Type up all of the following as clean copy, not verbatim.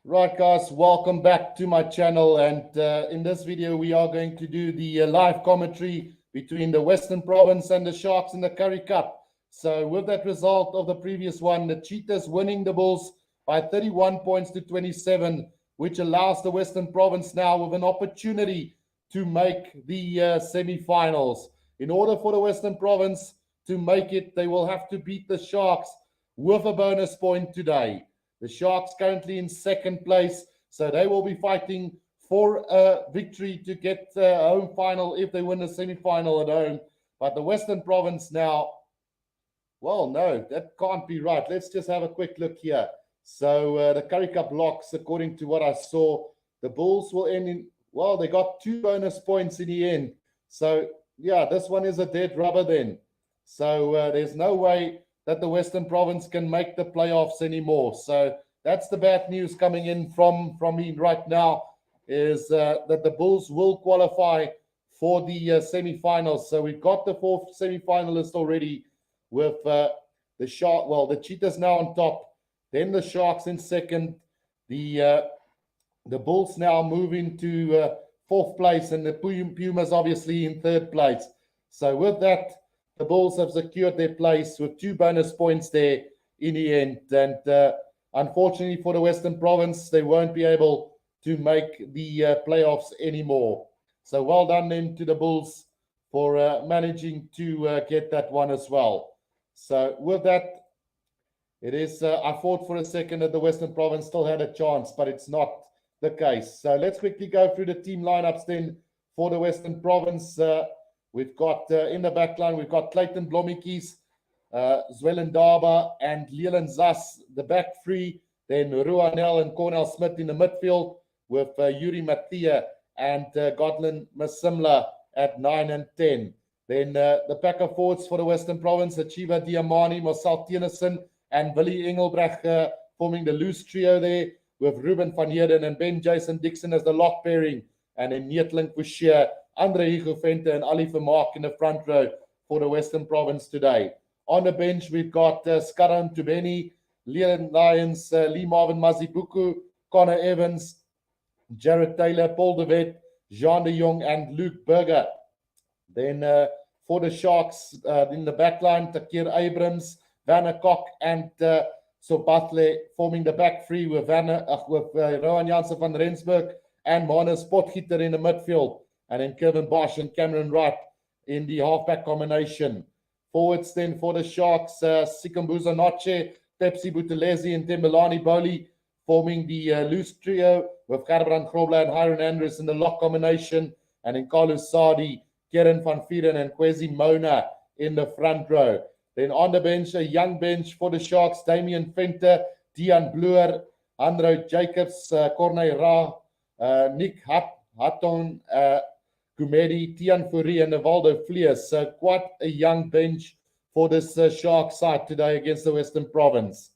Right, guys, welcome back to my channel. And in this video, we are going to do the live commentary between the Western Province and the Sharks in the Currie Cup. So with that result of the previous one, the Cheetahs winning the Bulls by 31 points to 27, which allows the Western Province now with an opportunity to make the semi-finals. In order for the Western Province to make it, they will have to beat the Sharks with a bonus point today. The Sharks currently in second place, so they will be fighting for a victory to get a home final if they win the semi-final at home. But the Western Province now, well, no, that can't be right. Let's just have a quick look here. So the Currie Cup locks, according to what I saw, the Bulls will end in, well, they got 2 bonus points in the end. So, yeah, this one is a dead rubber then. So there's no way that the Western Province can make the playoffs anymore. So that's the bad news coming in from me right now, is that the Bulls will qualify for the semi-finals. So we've got the 4th semi-finalist already with the Cheetahs now on top, then the Sharks in second, the Bulls now move into 4th place, and the Pumas obviously in 3rd place. So with that, the Bulls have secured their place with 2 bonus points there in the end. And unfortunately for the Western Province, they won't be able to make the playoffs anymore. So well done then to the Bulls for managing to get that one as well. So with that, it is, I thought for a second that the Western Province still had a chance, but it's not the case. So let's quickly go through the team lineups then for the Western Province. We've got in the back line, we've got Clayton Blommetjies, Zwellen Daba, and Leland Zas, the back three. Then Ruanel and Cornel Smith in the midfield with Yuri Mattia and Godlin Masimla at 9 and 10. Then the pack of forwards for the Western Province, Achiva Tiamani, Marcel Dennison, and Willie Engelbrecht forming the loose trio there, with Ruben van Heerden and Ben Jason Dixon as the lock pairing, and then Nietlink Boucher, Andre Higofente and Ali Vermaak in the front row for the Western Province today. On the bench, we've got Skaran Tubeni, Leon Lyons, Lee Marvin Mazibuku, Connor Evans, Jared Taylor, Paul de Wet, Jean de Jong, and Luke Berger. Then for the Sharks, in the back line, Takir Abrams, Vanna Kok, and Sobatle forming the back three with Rowan Janssen van Rensburg and Manus Potgieter in the midfield. And then Kevin Bosch and Cameron Wright in the halfback combination. Forwards then for the Sharks, Sikambuza Noche, Pepsi Buthelezi, and Tembelani Boli forming the loose trio with Gerbrand Grobler and Hiron Andrews in the lock combination. And then Carlos Sadi, Kieran van Vieren, and Kwesi Mona in the front row. Then on the bench, a young bench for the Sharks, Damian Venter, Dian Bloer, Andro Jacobs, Corne Ra, Nick Hatton, Gumedi, Tian Fourie, and Evaldo Fleers. So quite a young bench for this Shark side today against the Western Province.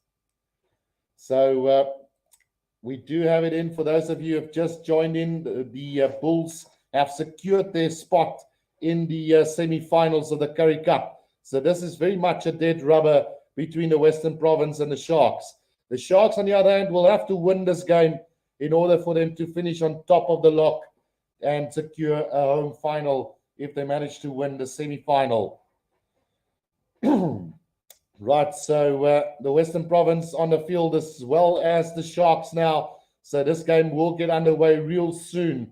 So we do have it in for those of you who have just joined in. The Bulls have secured their spot in the semi-finals of the Currie Cup. So this is very much a dead rubber between the Western Province and the Sharks. The Sharks, on the other hand, will have to win this game in order for them to finish on top of the lock and secure a home final if they manage to win the semi-final. Right, so the Western Province on the field as well as the Sharks now. So this game will get underway real soon.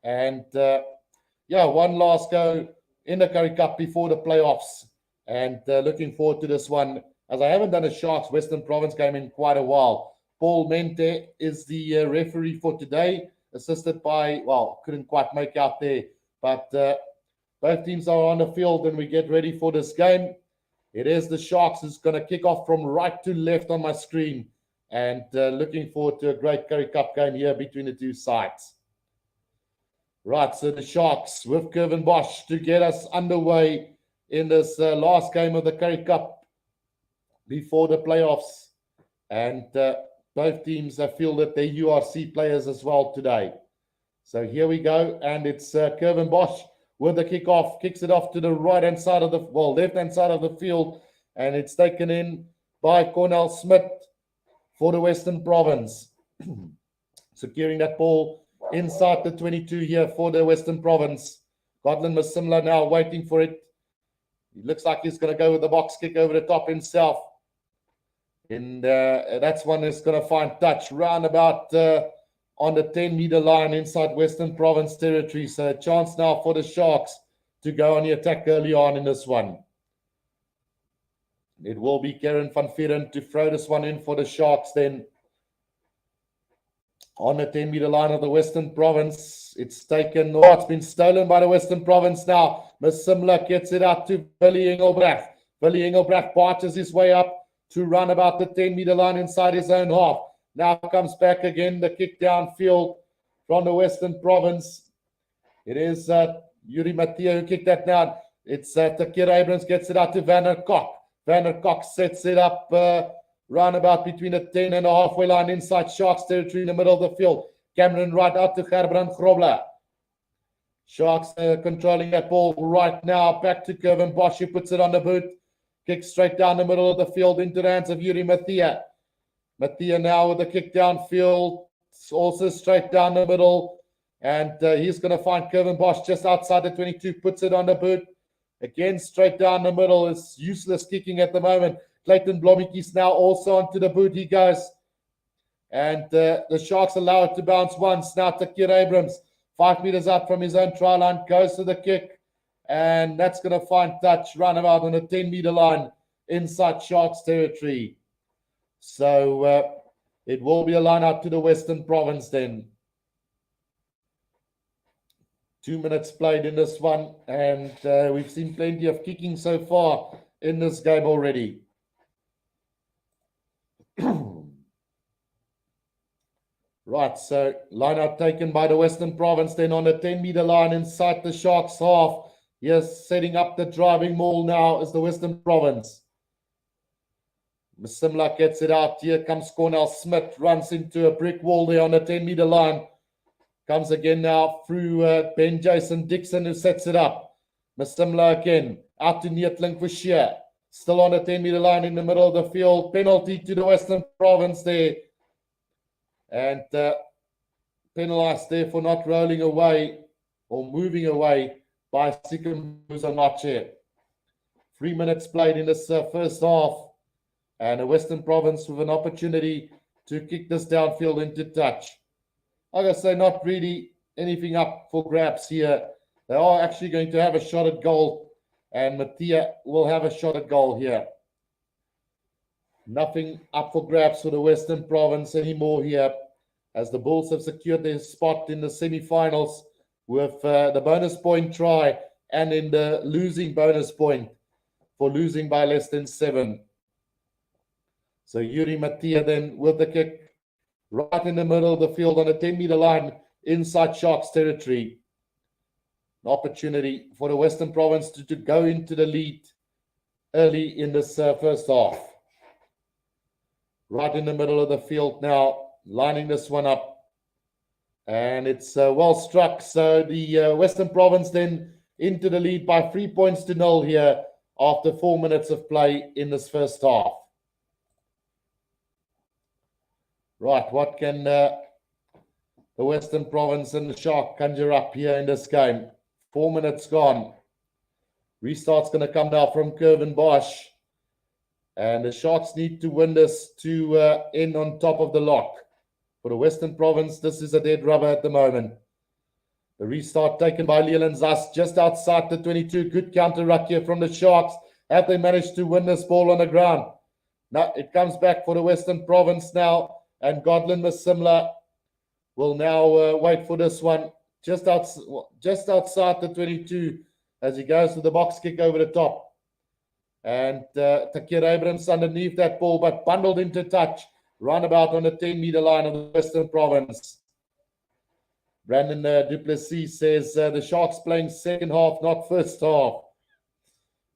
And yeah, one last go in the Currie Cup before the playoffs. And looking forward to this one, as I haven't done a Sharks Western Province game in quite a while. Paul Mente is the referee for today, assisted by, well, couldn't quite make out there, but both teams are on the field and we get ready for this game. It is the Sharks who's going to kick off from right to left on my screen, and looking forward to a great Currie Cup game here between the two sides. Right, so the Sharks with Kevin Bosch to get us underway in this last game of the Currie Cup before the playoffs, and both teams have fielded their URC players as well today. So here we go, and it's Kevin Bosch with the kickoff, kicks it off to the right-hand side of the, well, left-hand side of the field, and it's taken in by Cornel Smith for the Western Province. securing that ball inside the 22 here for the Western Province. Godlin Masimla now waiting for it. He looks like he's going to go with the box kick over the top himself. And that's one that's going to find touch round about on the 10-meter line inside Western Province territory. So a chance now for the Sharks to go on the attack early on in this one. It will be Karen van Vieren to throw this one in for the Sharks then. On the 10-meter line of the Western Province, it's taken, oh, it's been stolen by the Western Province now. Masimla gets it out to Billy Engelbrecht. Billy Engelbrecht barges his way up to run about the 10-meter line inside his own half. Now comes back again, the kick downfield from the Western Province. It is Yuri Mattia who kicked that down. It's Takir Abrams gets it out to Van der Kok. Van der Kok sets it up round about between the 10 and the halfway line inside Sharks territory in the middle of the field. Cameron Wright out to Gerbrand Grobler. Sharks controlling that ball right now. Back to Kevin Bosch, who puts it on the boot. Kick straight down the middle of the field into the hands of Yuri Mattia. Mattia now with the kick downfield. Also straight down the middle. And he's going to find Kevin Bosch just outside the 22. Puts it on the boot. Again, straight down the middle. It's useless kicking at the moment. Clayton Blommetjies now also onto the boot he goes. And the Sharks allow it to bounce once. Now Takir Abrams, 5 meters out from his own try line, goes to the kick. And that's going to find touch roundabout on the 10-meter line inside Sharks territory. So it will be a line out to the Western Province then. 2 minutes played in this one, and we've seen plenty of kicking so far in this game already. Right, so line out taken by the Western Province then on the 10-meter line inside the Sharks half. Yes, setting up the driving maul now is the Western Province. Masimla gets it out. Here comes Cornell Smith, runs into a brick wall there on the 10-meter line. Comes again now through Ben Jason Dixon, who sets it up. Masimla again, out to Neetlink for sheer. Still on the 10-meter line in the middle of the field. Penalty to the Western Province there. And penalized there for not rolling away or moving away by Sikkim Muzanache. 3 minutes played in this first half. And the Western Province with an opportunity to kick this downfield into touch. Like I say, not really anything up for grabs here. They are actually going to have a shot at goal, and Mattia will have a shot at goal here. Nothing up for grabs for the Western Province anymore here, as the Bulls have secured their spot in the semi-finals with the bonus point try and in the losing bonus point for losing by less than 7. So Yuri Mattia then with the kick right in the middle of the field on the 10-meter line inside Sharks territory. An opportunity for the Western Province to go into the lead early in this first half. Right in the middle of the field now, lining this one up. And it's well struck. So the Western Province then into the lead by 3-0 here after 4 minutes of play in this first half. Right, what can the Western Province and the Shark conjure up here in this game? 4 minutes gone. Restart's going to come now from Kevin Bosch. And the Sharks need to win this to end on top of the lock. For the Western Province, this is a dead rubber at the moment. The restart taken by Leland Zas just outside the 22. Good counter ruck here from the Sharks. Have they managed to win this ball on the ground? Now it comes back for the Western Province now. And Godlin Masimla will now wait for this one just outside the 22 as he goes to the box kick over the top. And Takir Abrams underneath that ball, but bundled into touch, roundabout on the 10-meter line of the Western Province. Brandon Duplessis says the Sharks playing second half, not first half.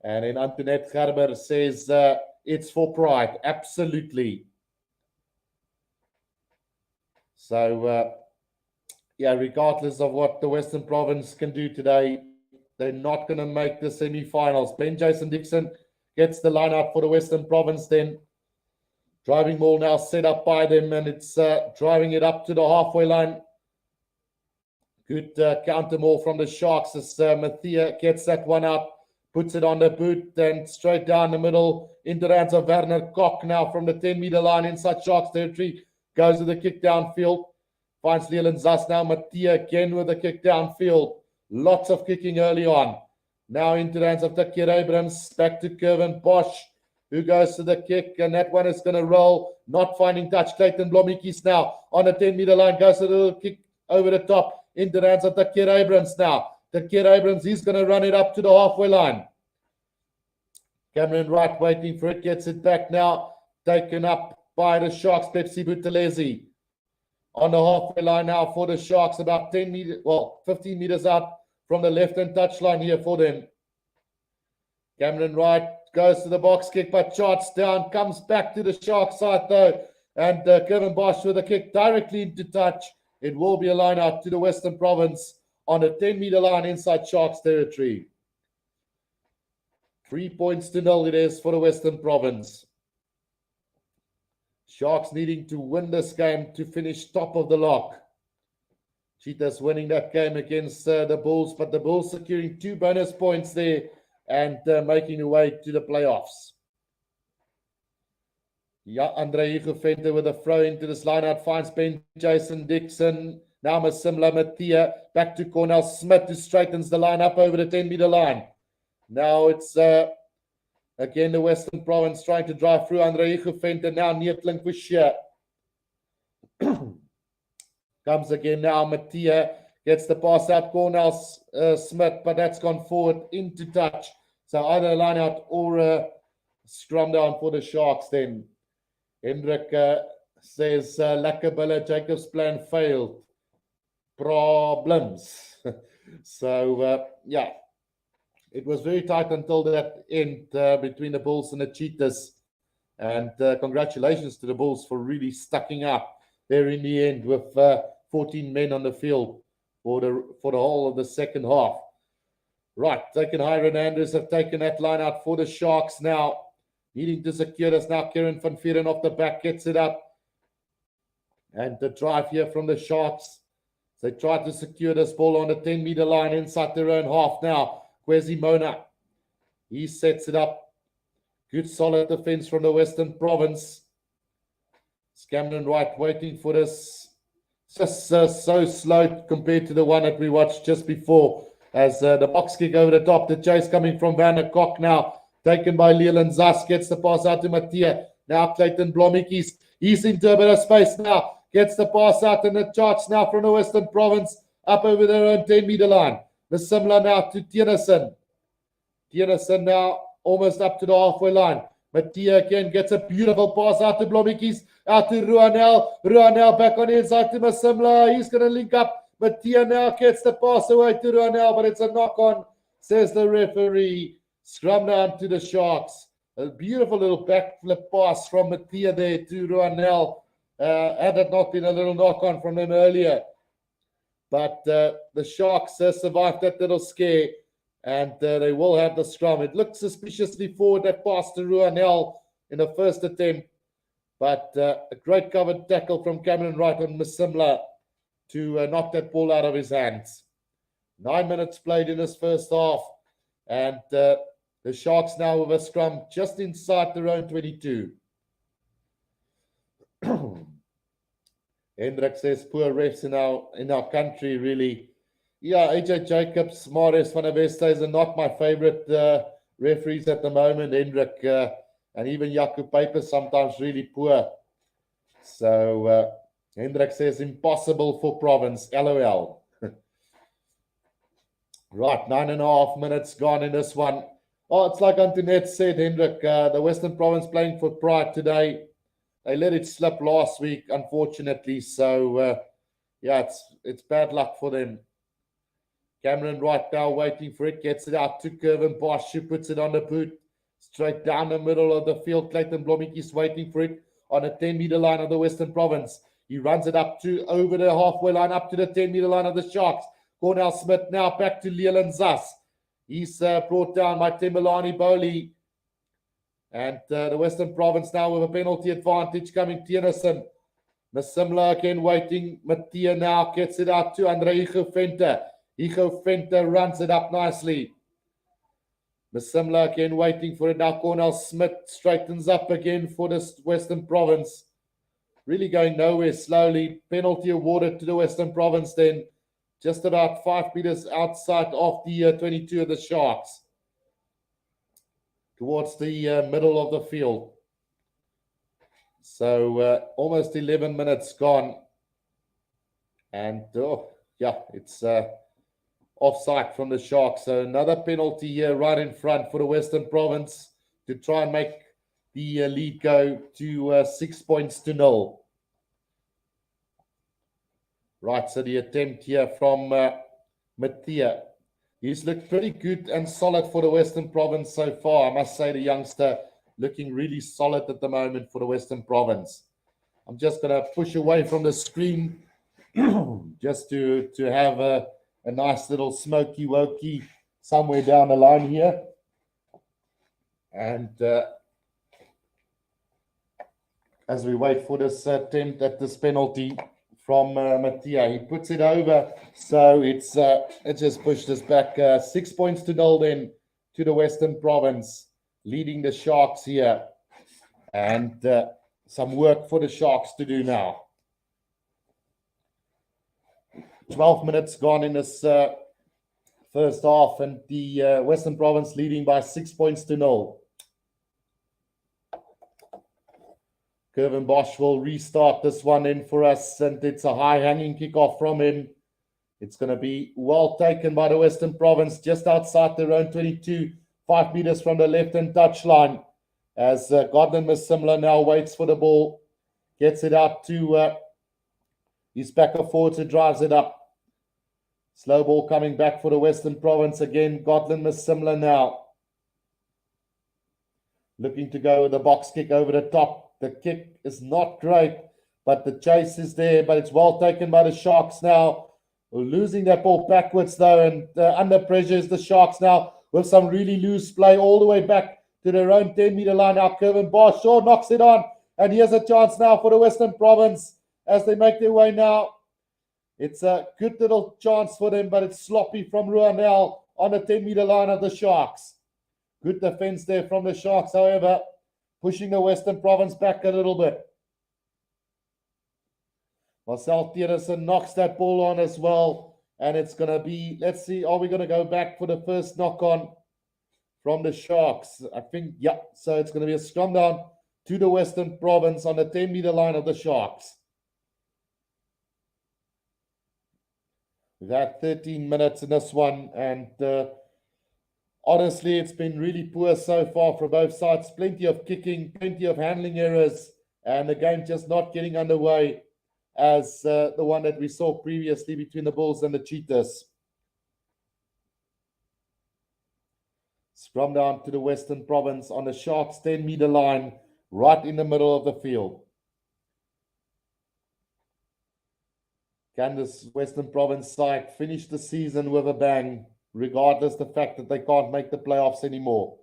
And then Antoinette Gerber says it's for pride. Absolutely. So, yeah, regardless of what the Western Province can do today, they're not going to make the semi-finals. Ben Jason Dixon gets the line out for the Western Province then. Driving ball now set up by them, and it's driving it up to the halfway line. Good counter ball from the Sharks as Mathia gets that one out, puts it on the boot, and straight down the middle into the hands of Werner Koch now from the 10-meter line inside Sharks territory. Goes with the kick downfield. Finds Leland Zas now. Mathia again with the kick downfield. Lots of kicking early on. Now into the hands of Takir Abrams. Back to Kevin Bosch, who goes to the kick, and that one is going to roll. Not finding touch. Clayton Blommetjies now on the 10-meter line. Goes to the little kick over the top into the hands of Takir Abrams now. Takir Abrams, he's going to run it up to the halfway line. Cameron Wright waiting for it. Gets it back now. Taken up by the Sharks. Pepsi Buthelezi on the halfway line now for the Sharks. About 10 meters, 15 meters out from the left-hand touchline here for them. Cameron Wright goes to the box kick, but charts down, comes back to the Sharks side though, and Kevin Bosch with a kick directly into touch. It will be a line out to the Western Province on the 10-meter line inside Sharks territory. 3-0 it is for the Western Province. Sharks needing to win this game to finish top of the lock. Cheetahs winning that game against the Bulls, but the Bulls securing 2 bonus points there and making their way to the playoffs. Yeah, Andre Hugevente with a throw into this line-out, finds Ben Jason Dixon. Now Masimla Mathia back to Cornell Smith, who straightens the line up over the 10-meter line. Now it's again the Western Province trying to drive through. Andre Hugevente now Neertlink Wisher. Comes again now. Mathia gets the pass out. Cornell Smith, but that's gone forward into touch. So either a line out or a scrum down for the Sharks then. Hendrik says, Lakabella, Jacob's plan failed. Problems. So, yeah, it was very tight until that end between the Bulls and the Cheetahs. And congratulations to the Bulls for really stucking up there in the end with 14 men on the field for the whole of the second half. Right, taken Hiron Andrews have taken that line out for the Sharks now. Needing to secure this now. Kieran van Vieren off the back gets it up. And the drive here from the Sharks. They try to secure this ball on the 10-meter line inside their own half now. Kwesi Mona. He sets it up. Good solid defense from the Western Province. Cameron Wright waiting for this. Just so slow compared to the one that we watched just before. As the box kick over the top. The chase coming from Werner Koch now. Taken by Leland Zas. Gets the pass out to Mathia. Now Clayton Blommetjies. He's into a bit of space now. Gets the pass out and the charge now from the Western Province. Up over their own 10-meter line. The similar now to Dennison. Dennison now almost up to the halfway line. Mathia again gets a beautiful pass out to Blommetjies. Out to Ruanel. Ruanel back on the inside to Masimla. He's going to link up. Mathia now gets the pass away to Ruanel, but it's a knock-on, says the referee. Scrum down to the Sharks. A beautiful little backflip pass from Mathia there to Ruanel. Had it not been a little knock-on from them earlier. But the Sharks survived that little scare, and they will have the scrum. It looked suspiciously forward, that pass to Ruanel in the first attempt. But a great covered tackle from Cameron Wright on Masimla to knock that ball out of his hands. 9 minutes played in this first half, and the Sharks now with a scrum just inside their own 22. Hendrik says, poor refs in our country, really. Yeah, AJ Jacobs, Marius van der Westhuizen are not my favorite referees at the moment, Hendrik. And even Jaco Paper sometimes really poor. So Hendrik says, impossible for Province, LOL. Right, 9.5 minutes gone in this one. Oh, it's like Antoinette said, Hendrik, the Western Province playing for pride today. They let it slip last week, unfortunately. So, yeah, it's bad luck for them. Cameron Wright now waiting for it. Gets it out to Kevin Bosch, who puts it on the boot. Straight down the middle of the field. Clayton Blommetjies waiting for it on the 10-meter line of the Western Province. He runs it up to over the halfway line, up to the 10-meter line of the Sharks. Cornell Smith now back to Leland Zas. He's brought down by Temelani Bowley. And the Western Province now with a penalty advantage coming to Dennison. Masimla again waiting. Mattia now gets it out to Andre Igofente. Igofente runs it up nicely. Masimla again waiting for it now. Cornell Smith straightens up again for this Western Province. Really going nowhere slowly. Penalty awarded to the Western Province then. Just about 5 meters outside of the 22 of the Sharks. Towards the middle of the field. So almost 11 minutes gone. And it's offside from the Sharks. So another penalty here right in front for the Western Province to try and make the lead go to 6 points to 0. Right, so the attempt here from Mattia. He's looked pretty good and solid for the Western Province so far. I must say the youngster looking really solid at the moment for the Western Province. I'm just going to push away from the screen just to have a nice little smoky wokey somewhere down the line here. And as we wait for this attempt at this penalty from Mattia, he puts it over. So it just pushed us back 6 points to 0 then to the Western Province, leading the Sharks here. And some work for the Sharks to do now. 12 minutes gone in this first half, and the Western Province leading by 6 points to 0. Kevin Bosch will restart this one in for us, and it's a high-hanging kickoff from him. It's going to be well taken by the Western Province, just outside their own 22, 5 meters from the left-hand touchline. As Godwin Masimla now waits for the ball, gets it out to his backer forwards, who drives it up. Slow ball coming back for the Western Province again. Godwin Masimla now looking to go with a box kick over the top. The kick is not great, but the chase is there, but it's well taken by the Sharks now. We're losing that ball backwards though, and under pressure is the Sharks now with some really loose play all the way back to their own 10-meter line. Now Kevin Bosch knocks it on, and here's a chance now for the Western Province as they make their way now. It's a good little chance for them, but it's sloppy from Ruanel on the 10-meter line of the Sharks. Good defense there from the Sharks, however, pushing the Western Province back a little bit. Marcel Dennison knocks that ball on as well. And it's going to be, let's see, are we going to go back for the first knock on from the Sharks? I think, yeah. So it's going to be a scrum down to the Western Province on the 10-meter line of the Sharks. We've had 13 minutes in this one, and honestly, it's been really poor so far for both sides. Plenty of kicking, plenty of handling errors, and the game just not getting underway as the one that we saw previously between the Bulls and the Cheetahs. Scrum down to the Western Province on the Sharks 10-meter line, right in the middle of the field. Can this Western Province side finish the season with a bang, regardless of the fact that they can't make the playoffs anymore?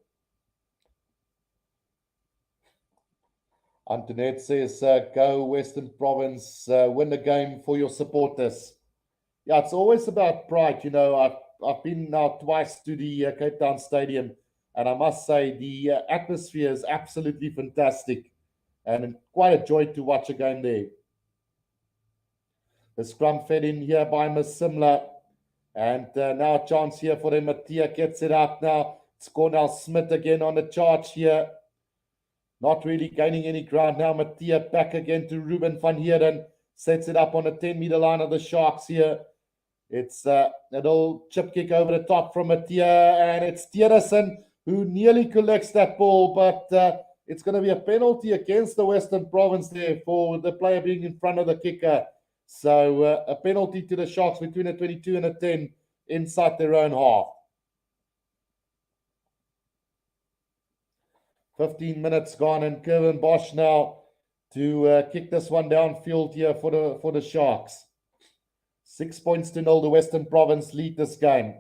Antoinette says, go Western Province, win the game for your supporters. Yeah, it's always about pride. You know, I've been now twice to the Cape Town Stadium, and I must say the atmosphere is absolutely fantastic, and quite a joy to watch a game there. The scrum fed in here by Masimla, and now a chance here for them. Mattia gets it out now. It's Cornell Smith again on the charge here. Not really gaining any ground now. Mattia back again to Ruben van Heerden. Sets it up on the 10-meter line of the Sharks here. It's an old chip kick over the top from Mattia, and it's Dennison who nearly collects that ball, but it's going to be a penalty against the Western Province there for the player being in front of the kicker. So a penalty to the Sharks between a 22 and a 10 inside their own half. 15 minutes gone, and Kevin Bosch now to kick this one downfield here for the Sharks. 6 points to 0. The Western Province lead this game.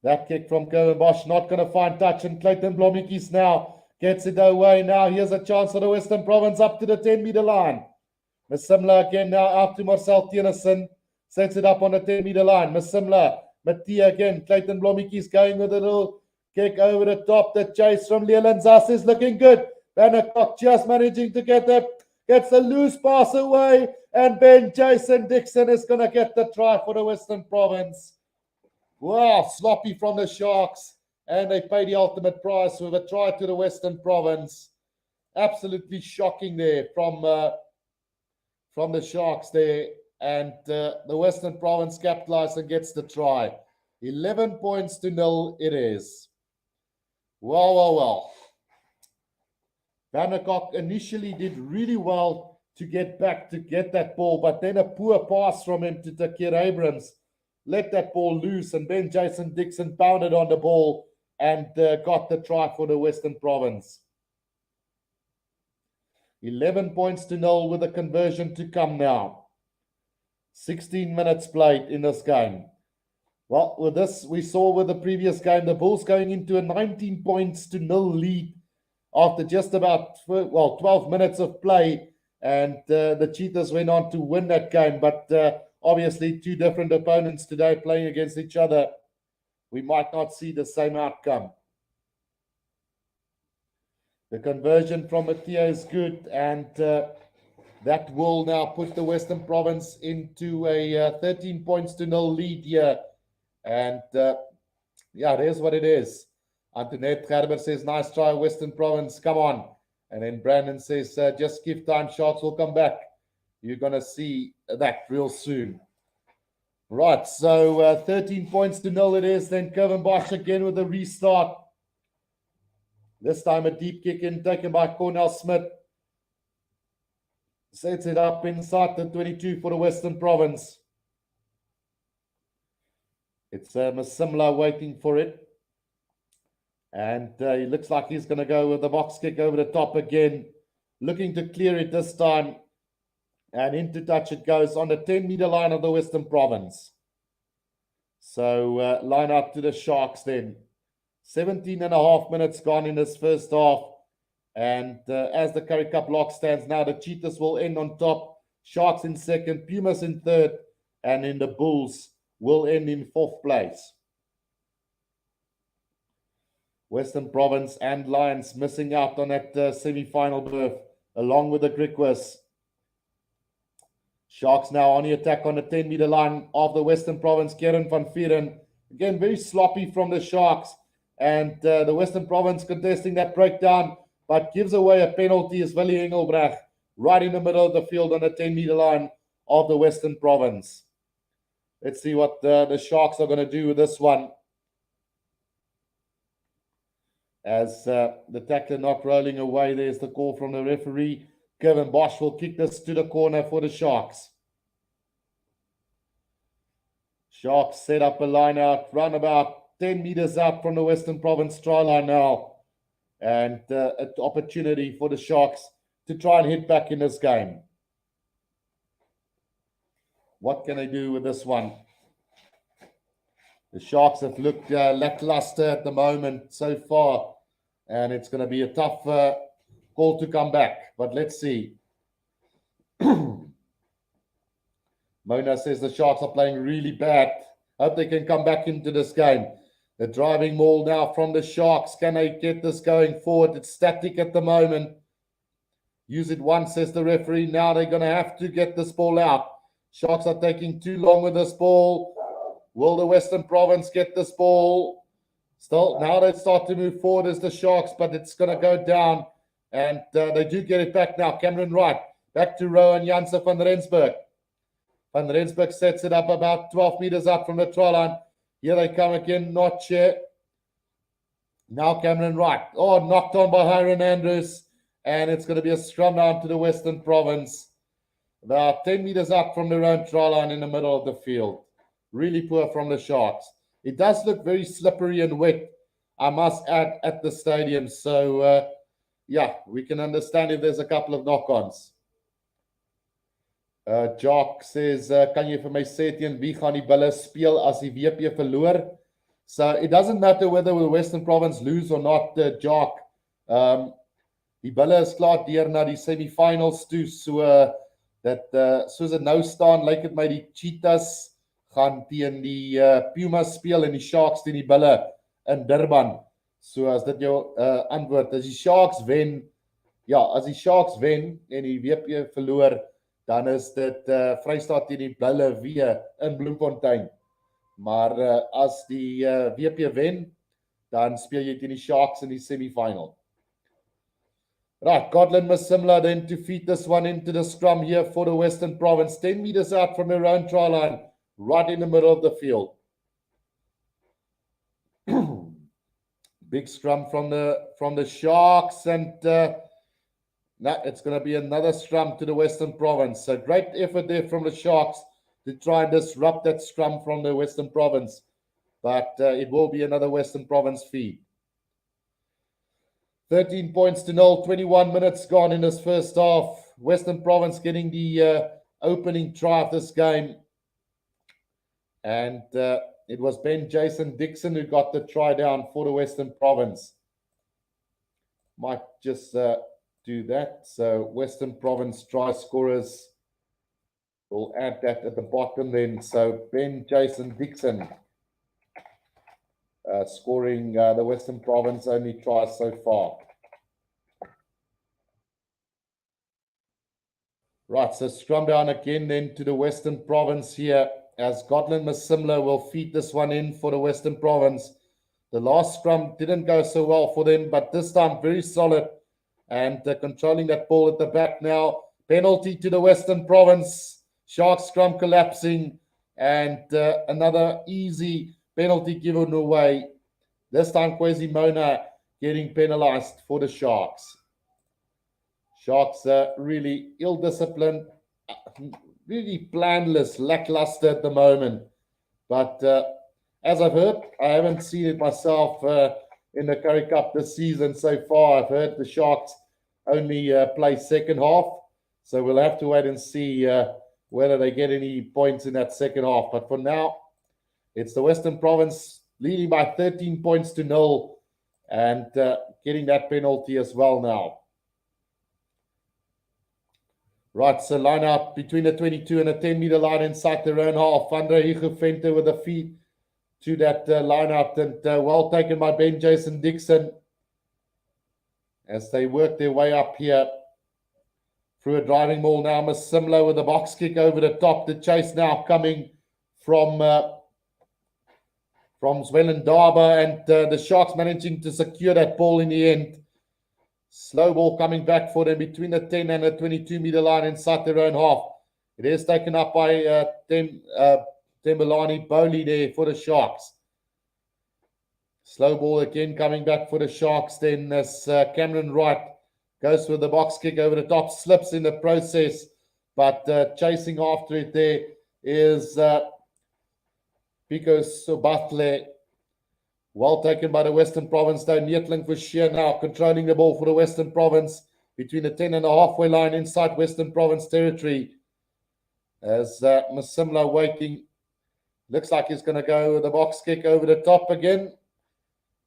That kick from Currie not going to find touch, and Clayton Blommetjies now gets it away. Now here's a chance for the Western Province up to the 10-meter line. Masimla again now out to Marcel Dennison. Sets it up on the 10-meter line. Masimla, Mattia again. Clayton Blommetjies going with a little kick over the top. The chase from Leland Zas is looking good. Vanderkok just managing to get that. Gets the loose pass away. And then Jason Dixon is going to get the try for the Western Province. Wow, sloppy from the Sharks. And they pay the ultimate price with a try to the Western Province. Absolutely shocking there from the Sharks there. And the Western Province capitalizes and gets the try. 11 points to 0 it is. Well. Vanderkok initially did really well to get back to get that ball, but then a poor pass from him to Takir Abrams let that ball loose, and then Jason Dixon pounded on the ball and got the try for the Western Province. 11 points to 0 with a conversion to come now. 16 minutes played in this game. Well, with this, we saw with the previous game, the Bulls going into a 19 points to 0 lead after just about, 12 minutes of play. And the Cheetahs went on to win that game. But obviously, two different opponents today playing against each other. We might not see the same outcome. The conversion from Mattia is good, and that will now put the Western Province into a 13 points to 0 lead here. And there's what it is. Antoinette Gerber says, nice try, Western Province, come on. And then Brandon says, just give time, Sharks will come back. You're going to see that real soon. Right, so 13 points to 0 it is. Then Kevin Bosch again with a restart. This time a deep kick in taken by Cornell Smith. Sets it up inside the 22 for the Western Province. It's Masimla waiting for it. And he looks like he's going to go with the box kick over the top again. Looking to clear it this time. And into touch it goes on the 10-meter line of the Western Province. So line up to the Sharks then. 17 and a half minutes gone in this first half. And as the Currie Cup lock stands now, the Cheetahs will end on top. Sharks in second, Pumas in third. And then the Bulls will end in fourth place. Western Province and Lions missing out on that semi-final berth, along with the Griquas. Sharks now on the attack on the 10-meter line of the Western Province. Kieran van Vieren, again, very sloppy from the Sharks. And the Western Province contesting that breakdown, but gives away a penalty as Willie Engelbrecht right in the middle of the field on the 10-meter line of the Western Province. Let's see what the Sharks are going to do with this one. As the tackler not rolling away, there's the call from the referee. Kevin Bosch will kick this to the corner for the Sharks. Sharks set up a line out, run about 10 meters out from the Western Province try line now. And an opportunity for the Sharks to try and hit back in this game. What can they do with this one? The Sharks have looked lackluster at the moment so far. And it's going to be a tough call to come back. But let's see. Mona says the Sharks are playing really bad. Hope they can come back into this game. The driving maul now from the Sharks. Can they get this going forward? It's static at the moment. Use it once, says the referee. Now they're going to have to get this ball out. Sharks are taking too long with this ball. Will the Western Province get this ball? Still, now they start to move forward as the Sharks, but it's going to go down. And they do get it back now. Cameron Wright. Back to Rowan Janssen van Rensburg. Van Rensburg sets it up about 12 meters out from the try line. Here they come again, not yet. Now Cameron Wright. Oh, knocked on by Hiron Andrews. And it's going to be a scrum down to the Western Province. About 10 meters up from their own try line in the middle of the field. Really poor from the Sharks. It does look very slippery and wet, I must add, at the stadium. So, we can understand if there's a couple of knock-ons. Jock says, kan jy vir my sê teen wie gaan die bulle speel as die WP verloor? So it doesn't matter whether the Western Province lose or not, Jock. Die bulle is klaar deur na die semifinals toe, so dat soos dit nou staan, lyk dit my die Cheetahs gaan teen die Pumas speel en die Sharks teen die bulle in Durban. So as dit jou antwoord, as die Sharks wen, as die Sharks wen en die WP verloor, dan is dit Vrystaat teen die bulle weer in Bloemfontein. Maar as die WP wen, dan speel jy teen die Sharks in die semifinal. Right, Godlin Masimla then to feed this one into the scrum here for the Western Province. 10 meters out from their own try line, right in the middle of the field. Big scrum from the Sharks, and it's going to be another scrum to the Western Province. So great effort there from the Sharks to try and disrupt that scrum from the Western Province. But it will be another Western Province feed. 13 points to 0, 21 minutes gone in this first half. Western Province getting the opening try of this game. And it was Jason Dixon who got the try down for the Western Province. Might just do that. So Western Province try scorers, we'll add that at the bottom then. So Jason Dixon scoring the Western Province only try so far. Right, so scrum down again then to the Western Province here, as Godlin Masimla will feed this one in for the Western Province. The last scrum didn't go so well for them, but this time very solid and controlling that ball at the back now. Penalty to the Western Province. Sharks scrum collapsing, and another easy penalty given away. This time Kwesi Mona getting penalized for the Sharks. Sharks are really ill-disciplined, really planless, lackluster at the moment. But as I've heard, I haven't seen it myself in the Currie Cup this season so far. I've heard the Sharks only play second half. So we'll have to wait and see whether they get any points in that second half. But for now, it's the Western Province leading by 13 points to 0 and getting that penalty as well now. Right, so line out between the 22 and the 10-meter line inside their own half. Andre Higevente with a feed to that line out, and well taken by Jason Dixon as they work their way up here through a driving ball now. Masimla with a box kick over the top. The chase now coming from Zwellendaba, and the Sharks managing to secure that ball in the end. Slow ball coming back for them between the 10 and the 22-meter line inside their own half. It is taken up by Tembelani Bowley there for the Sharks. Slow ball again coming back for the Sharks then as Cameron Wright goes with the box kick over the top, slips in the process, but chasing after it there is Pico Sobatle. Well taken by the Western Province though. Neetling for Sheer now controlling the ball for the Western Province between the 10 and the halfway line inside Western Province territory. As Masimla waiting. Looks like he's going to go with the box kick over the top again.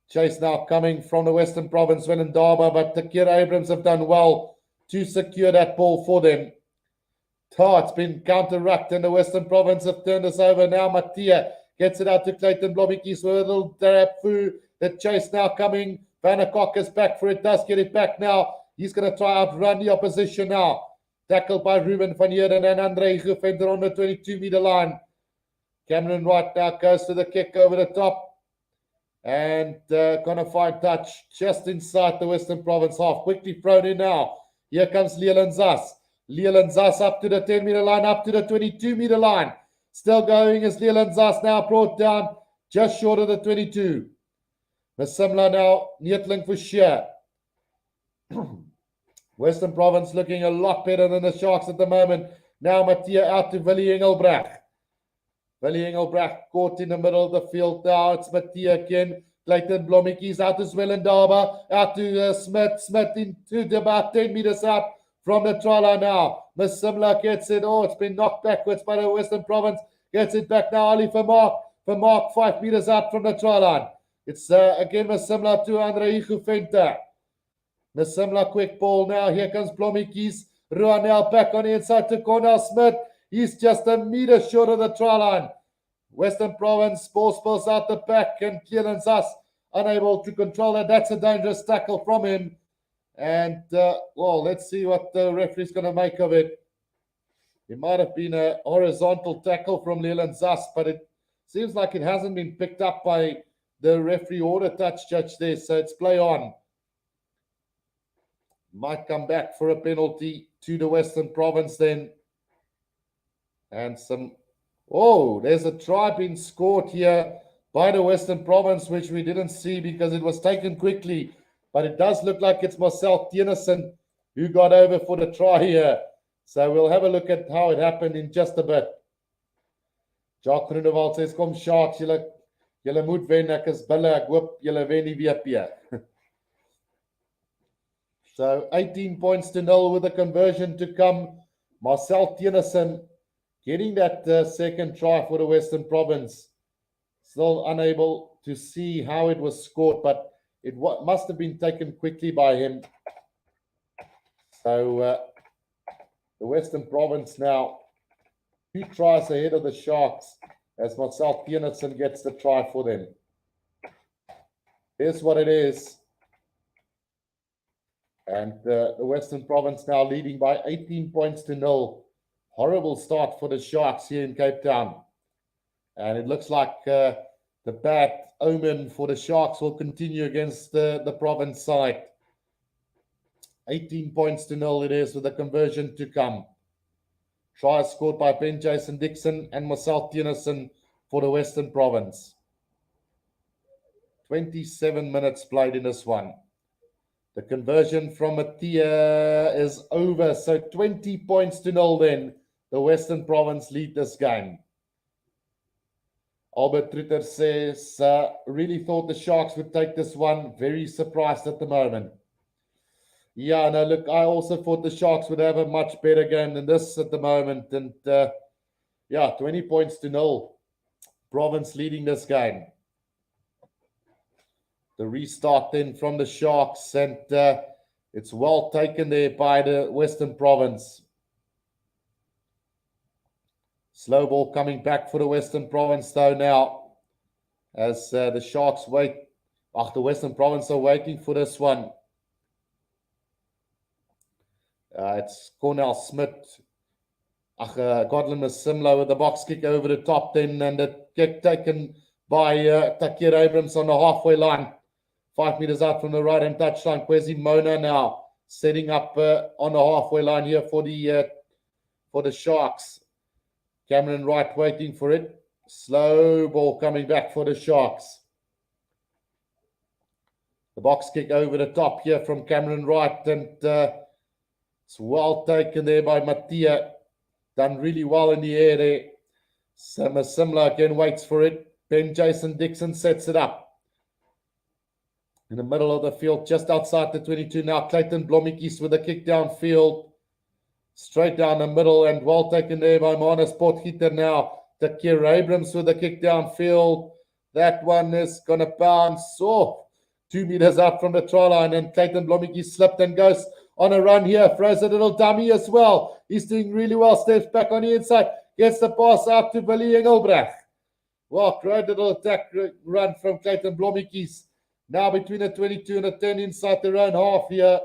Chase now coming from the Western Province, Welendaba, but Takira Abrams have done well to secure that ball for them. It's been counter-rucked and the Western Province have turned this over. Now Mattia gets it out to Clayton Blommetjies with a little Darapu. The chase now coming. Vanderkok is back for it. Does get it back now. He's going to try outrun the opposition now. Tackled by Ruben van Heerden and Andre Higevente on the 22-meter line. Cameron Wright now goes to the kick over the top. And gonna find touch just inside the Western Province half. Quickly thrown in now. Here comes Leland Zas. Leland Zas up to the 10-meter line, up to the 22-meter line. Still going as Leland Zas now brought down just short of the 22. Masimla now, Neetling for Sheer. Western Province looking a lot better than the Sharks at the moment. Now Mattia out to Willie Engelbrecht. Willie Engelbrecht caught in the middle of the field now. It's Mattia again. Clayton Blommetjies out to Zwellendaba. Out to Smith. Smith into about 10 meters out from the try line now. Masimla gets it. Oh, it's been knocked backwards by the Western Province. Gets it back now. Ali Vermaak. Vermaak 5 meters out from the try line. It's again similar to Andre Igufenta. The similar quick ball now. Here comes Blommetjies. Ruanel back on the inside to Cornell Smith. He's just a meter short of the try line. Western Province ball spills out the back, and Kieran Zas unable to control it. That's a dangerous tackle from him. And, well, let's see what the referee's going to make of it. It might have been a horizontal tackle from Leland Zas, but it seems like it hasn't been picked up by the referee or the touch judge there, so it's play on. Might come back for a penalty to the Western Province then. And there's a try being scored here by the Western Province, which we didn't see because it was taken quickly. But it does look like it's Marcel Dennison who got over for the try here. So we'll have a look at how it happened in just a bit. Jacques Groenewald says, kom Sharks, julle moet wen, ek is bulle, ek hoop julle wen die WP. So 18 points to 0 with a conversion to come. Marcel Dennison getting that second try for the Western Province. Still unable to see how it was scored, but it must have been taken quickly by him. So the Western Province now 2 tries ahead of the Sharks as Marcel Dennison gets the try for them. Here's what it is. And the Western Province now leading by 18 points to 0. Horrible start for the Sharks here in Cape Town. And it looks like the bad omen for the Sharks will continue against the province side. 18 points to 0 it is with a conversion to come. Try scored by Jason Dixon and Marcel Dennison for the Western Province. 27 minutes played in this one. The conversion from Mattia is over. So 20 points to 0 then. The Western Province lead this game. Albert Trutter says, really thought the Sharks would take this one. Very surprised at the moment. Yeah, no, look, I also thought the Sharks would have a much better game than this at the moment. And, 20 points to 0. Province leading this game. The restart then from the Sharks, and it's well taken there by the Western Province. Slow ball coming back for the Western Province though now, as the Sharks wait. The Western Province are waiting for this one. It's Cornell Smith. Godlin Masimlo with the box kick over the top then, and the kick taken by Takir Abrams on the halfway line. 5 meters out from the right-hand touchline. Kwesi Mona now setting up on the halfway line here for the Sharks. Cameron Wright waiting for it. Slow ball coming back for the Sharks. The box kick over the top here from Cameron Wright, and it's well taken there by Mattia. Done really well in the air there. Similar again waits for it. Jason Dixon sets it up. In the middle of the field, just outside the 22 now. Clayton Blommetjies with a kick downfield. Straight down the middle, and well taken there by Manus Potgieter now. Takir Abrams with a kick downfield. That one is going to bounce off 2 meters out from the try line, and Clayton Blommetjies slipped and goes on a run here. Throws a little dummy as well. He's doing really well. Steps back on the inside. Gets the pass out to Willie Engelbrecht. Well, great little attack run from Clayton Blommetjies. Now between the 22 and the 10 inside their own half here.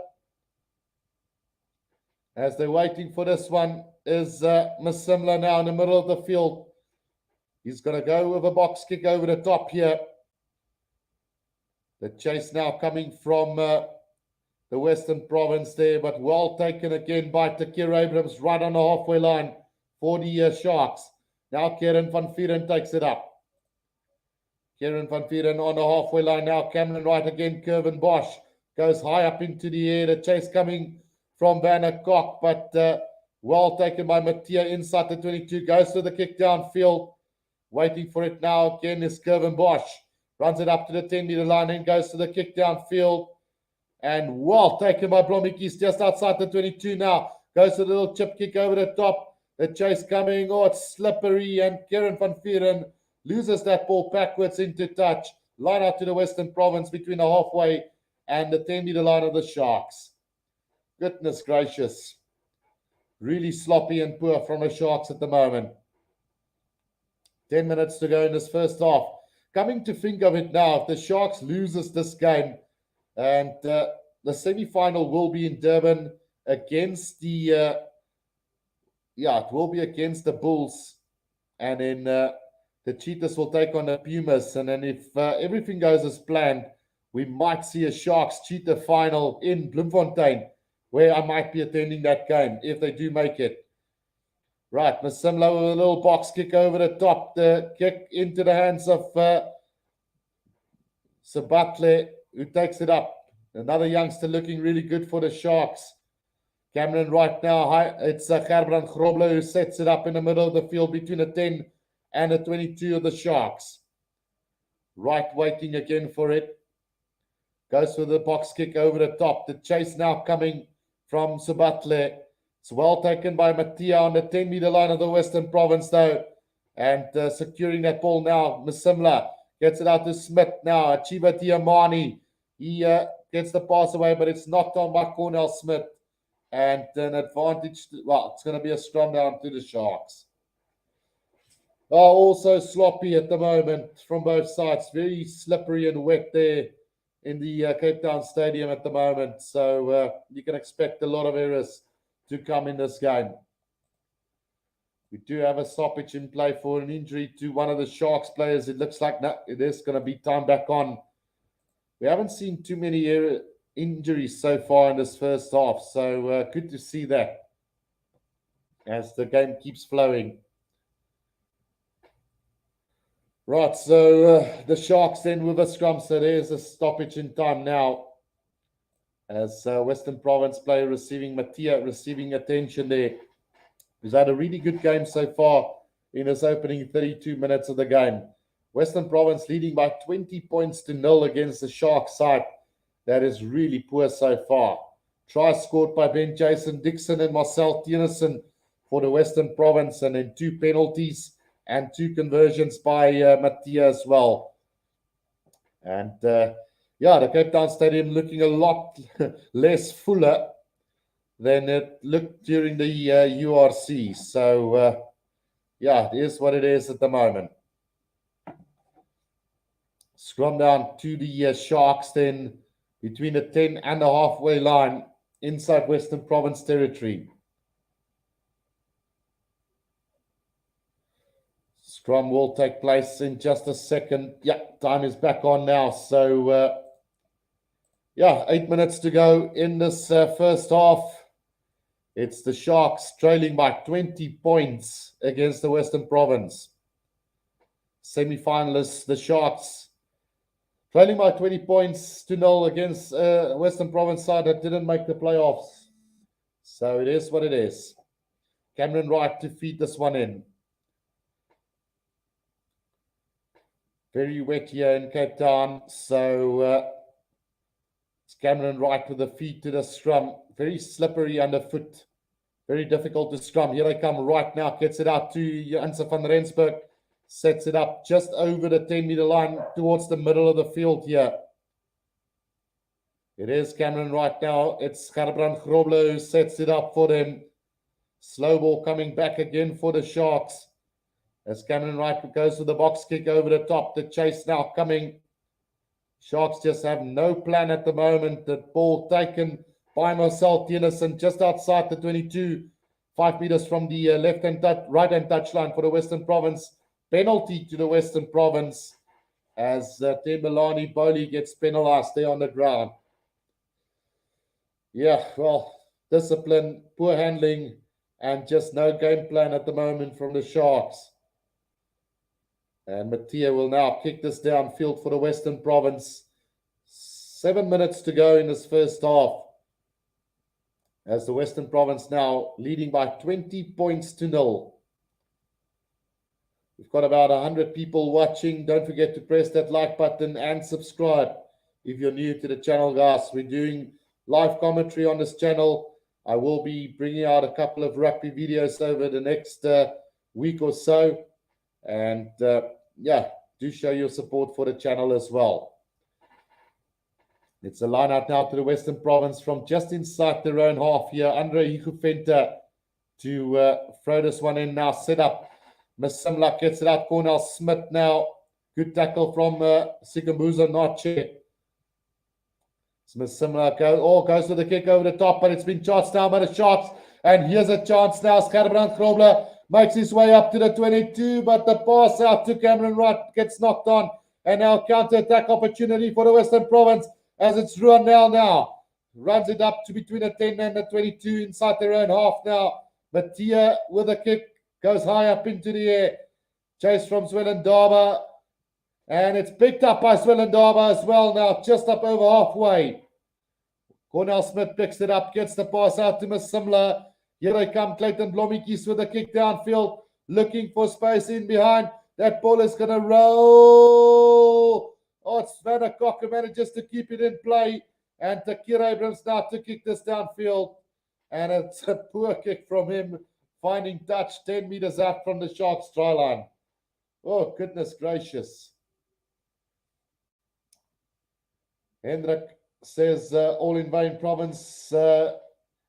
As they're waiting for this one is Masimla now in the middle of the field. He's going to go with a box kick over the top here. The chase now coming from the Western Province there, but well taken again by Takir Abrams right on the halfway line for the Sharks. Now Kieran van Vieren takes it up. Kieran van Vieren on the halfway line now. Cameron Wright again. Kervin Bosch goes high up into the air. The chase coming from Vanna Koch, but well taken by Mattia inside the 22. Goes to the kick downfield. Waiting for it now again is Kervin Bosch. Runs it up to the 10-meter line and goes to the kick downfield. And well taken by Blommetjies just outside the 22 now. Goes to the little chip kick over the top. The chase coming. Oh, it's slippery. And Kieran van Vieren loses that ball backwards into touch, line out to the Western Province between the halfway and the 10-meter line of the Sharks. Goodness gracious. Really sloppy and poor from the Sharks at the moment. 10 minutes to go in this first half. Coming to think of it now, if the Sharks loses this game, and the semi-final will be in Durban against the, it will be against the Bulls, and then the Cheetahs will take on the Pumas, and then if everything goes as planned, we might see a Sharks-Cheetah final in Bloemfontein, where I might be attending that game, if they do make it. Right, Masimla with a little box kick over the top. The kick into the hands of Sabatle, who takes it up. Another youngster looking really good for the Sharks. Cameron right now, it's Gerbrand Grobler who sets it up in the middle of the field between the 10 and the 22 of the Sharks. Right, waiting again for it. Goes for the box kick over the top. The chase now coming from Sabatle. It's well taken by Mattia on the 10-meter line of the Western Province, though. And securing that ball now, Masimla gets it out to Smith now. Achiva Tiamani. He gets the pass away, but it's knocked on by Cornell Smith. And an advantage. It's going to be a scrum down to the Sharks. Also sloppy at the moment from both sides. Very slippery and wet there in the Cape Town Stadium at the moment. So you can expect a lot of errors to come in this game. We do have a stoppage in play for an injury to one of the Sharks players. It looks like it is going to be time back on. We haven't seen too many injuries so far in this first half, so good to see that as the game keeps flowing. Right, so the Sharks then with a scrum, so there's a stoppage in time now. As Western Province player Mattia receiving attention there. He's had a really good game so far in his opening 32 minutes of the game. Western Province leading by 20 points to 0 against the Sharks side. That is really poor so far. Try scored by Jason Dixon and Marcel Dennison for the Western Province, and then 2 penalties and 2 conversions by Mattia as well. And the Cape Town Stadium looking a lot less fuller than it looked during the URC. So, it is what it is at the moment. Scrum down to the Sharks then between the 10 and the halfway line inside Western Province territory. Scrum will take place in just a second. Time is back on now. So, 8 minutes to go in this first half. It's the Sharks trailing by 20 points against the Western Province. Semi-finalists, the Sharks, trailing by 20 points to 0 against Western Province side that didn't make the playoffs. So it is what it is. Cameron Wright to feed this one in. Very wet here in Cape Town. So it's Cameron Wright with the feed to the scrum. Very slippery underfoot. Very difficult to scrum. Here they come right now. Gets it out to Janse van Rensburg. Sets it up just over the 10-meter line towards the middle of the field here. It is Cameron right now. It's Gerbrand Grobler who sets it up for them. Slow ball coming back again for the Sharks. As Cameron Wright goes with the box kick over the top. The chase now coming. Sharks just have no plan at the moment. The ball taken by Marcel Dennison just outside the 22, 5 meters from the right-hand touchline for the Western Province. Penalty to the Western Province as Tembelani Boli gets penalized there on the ground. Discipline, poor handling, and just no game plan at the moment from the Sharks. And Mattia will now kick this downfield for the Western Province. 7 minutes to go in this first half. As the Western Province now leading by 20 points to 0. We've got about 100 people watching. Don't forget to press that like button and subscribe if you're new to the channel, guys. We're doing live commentary on this channel. I will be bringing out a couple of rugby videos over the next week or so. And do show your support for the channel as well. It's a line out now to the Western Province from just inside their own half here. Andre Hikufenta to throw this one in now. Set up. Masimla gets it out. Cornell Smith now. Good tackle from Sikambuza Nache. Masimla goes to the kick over the top, but it's been charged down by the Sharks. And here's a chance now. Skarbrand Grobler makes his way up to the 22, but the pass out to Cameron Wright gets knocked on. And now counter-attack opportunity for the Western Province as it's Ruanel now. Runs it up to between the 10 and the 22 inside their own half now. Mattia with a kick goes high up into the air. Chase from Swellendaba. And it's picked up by Swellendaba as well now, just up over halfway. Cornell Smith picks it up, gets the pass out to Masimla. Here they come, Clayton Blommetjies with a kick downfield, looking for space in behind. That ball is going to roll. Oh, it's Van der Kock who manages to keep it in play. And Takira Abrams now to kick this downfield. And it's a poor kick from him, finding touch 10 meters out from the Sharks try line. Oh, goodness gracious. Hendrik says, all in vain Province.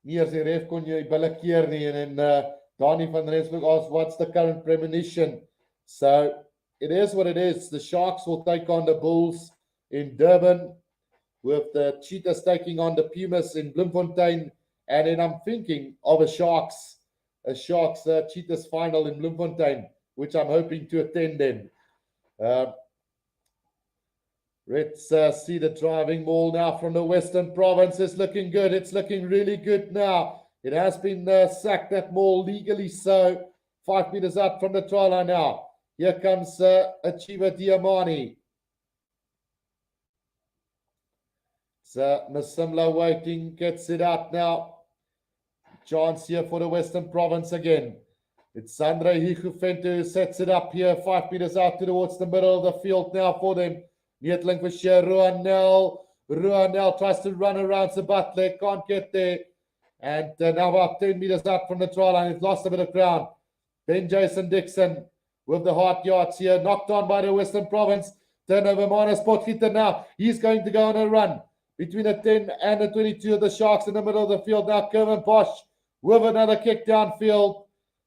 Nie as die ref kon jy bille keer nie. En Donnie van Rensburg asks, what's the current premonition? So it is what it is. The Sharks will take on the Bulls in Durban, with the Cheetahs taking on the Pumas in Bloemfontein. And then I'm thinking of a Sharks Cheetahs final in Bloemfontein, which I'm hoping to attend then. Let's see the driving ball now from the Western Province. It's looking good. It's looking really good now. It has been sacked, that ball, legally so. 5 meters out from the try line now. Here comes Achiva Tiamani. It's Masimla waiting, gets it out now. Chance here for the Western Province again. It's Andre Hikufente who sets it up here, 5 meters out towards the middle of the field now for them. Neetling for sure, Ruanel tries to run around Sabatle, can't get there. And now about 10 meters out from the try line, he's lost a bit of ground. Then Jason Dixon with the hard yards here, knocked on by the Western Province. Turnover minus Potgieter now. He's going to go on a run between the 10 and the 22 of the Sharks in the middle of the field. Now Kerwin Bosch with another kick downfield.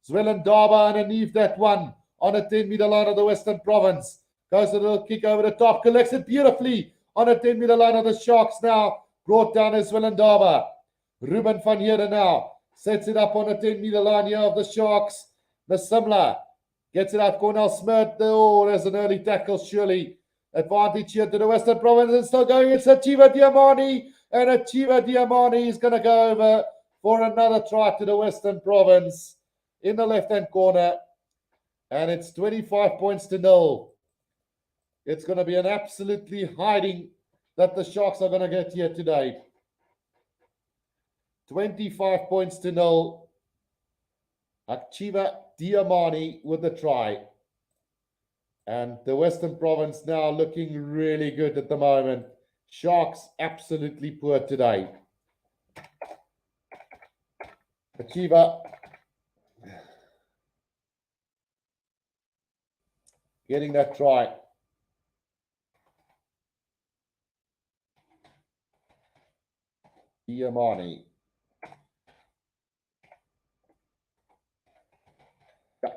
Zwellendaba underneath that one on the 10-meter line of the Western Province. Goes a little kick over the top, collects it beautifully on a 10-meter line of the Sharks now. Brought down as Zwellendaba. Ruben van Heerden now sets it up on a 10-meter line here of the Sharks. Masimla gets it out. Cornell Smith. Oh, there's an early tackle, surely. Advantage here to the Western Province. And still going. It's Achiva Tiamani. And Achiva Tiamani is going to go over for another try to the Western Province in the left-hand corner. And it's 25 points to 0. It's going to be an absolutely hiding that the Sharks are going to get here today. 25 points to 0. Achiva Tiamani with the try. And the Western Province now looking really good at the moment. Sharks absolutely poor today. Achiva getting that try. Tiamani.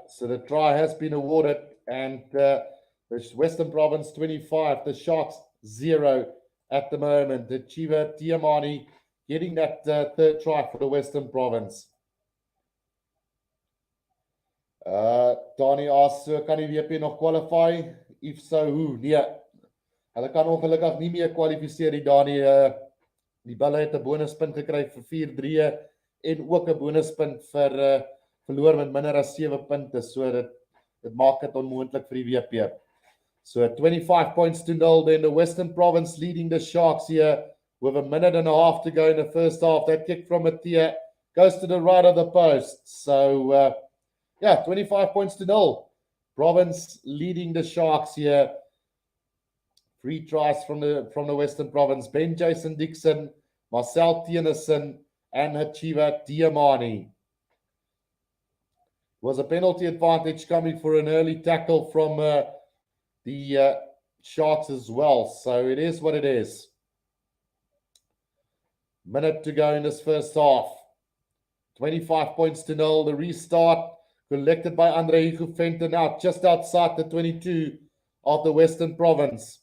So the try has been awarded, and the Western Province 25, the Sharks 0 at the moment. Achiva Tiamani getting that third try for the Western Province. Donnie asks, so kan die WP nog qualify? If so, who? Nee, hulle kan ongelukkig nie meer kwalifiseer die Donnie. Die balle het 'n bonuspunt gekry vir 4-3 en ook 'n bonuspunt vir verloor met minder as 7 punte. So dit maak dit onmoontlik vir die WP. So 25 points to 0. Then the Western Province leading the Sharks here with a minute and a half to go in the first half. That kick from Mattia goes to the right of the post. So 25 points to 0. Province leading the Sharks here. 3 tries from the Western Province. Ben Jason Dixon, Marcel Dennison, and Achiva Tiamani. Was a penalty advantage coming for an early tackle from the Sharks as well. So it is what it is. Minute to go in this first half. 25 points to 0. The restart collected by Andre Hugo Fenton out just outside the 22 of the Western Province.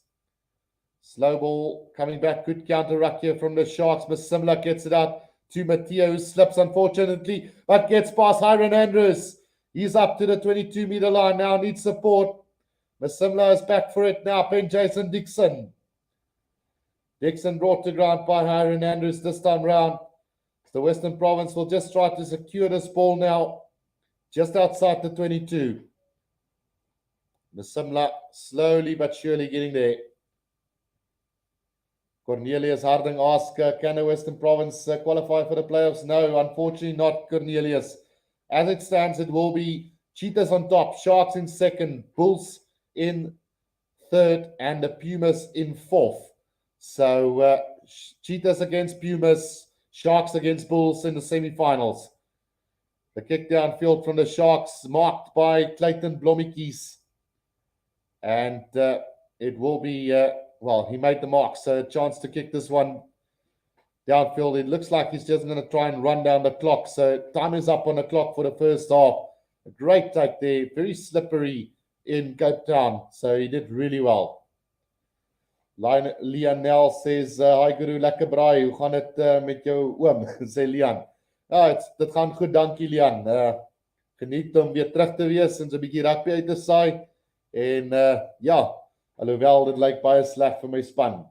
Slow ball coming back. Good counter ruck here from the Sharks. Masimla gets it out to Matteo, who slips unfortunately, but gets past Hiron Andrews. He's up to the 22-meter line now, needs support. Masimla is back for it now. Pen Jason Dixon. Dixon brought to ground by Hiron Andrews this time round. The Western Province will just try to secure this ball now, just outside the 22. Masimla slowly but surely getting there. Cornelius Harding asks, can the Western Province qualify for the playoffs? No, unfortunately not, Cornelius. As it stands, it will be Cheetahs on top, Sharks in second, Bulls in third, and the Pumas in fourth. So Cheetahs against Pumas, Sharks against Bulls in the semi-finals. The kick downfield from the Sharks, marked by Clayton Blommetjies. And it will be, well, he made the mark, so a chance to kick this one downfield. It looks like he's just going to try and run down the clock. So time is up on the clock for the first half. A great take there, very slippery in Cape Town. So he did really well. Lionel says, hi Guru, lekker braai, hoe gaan het met jou oom? Sê Leon. Dit gaan goed, dankie Leon. Geniet om weer terug te wees en so 'n bietjie rugby uit te saai. En ja, alhoewel dit lyk baie sleg vir my span.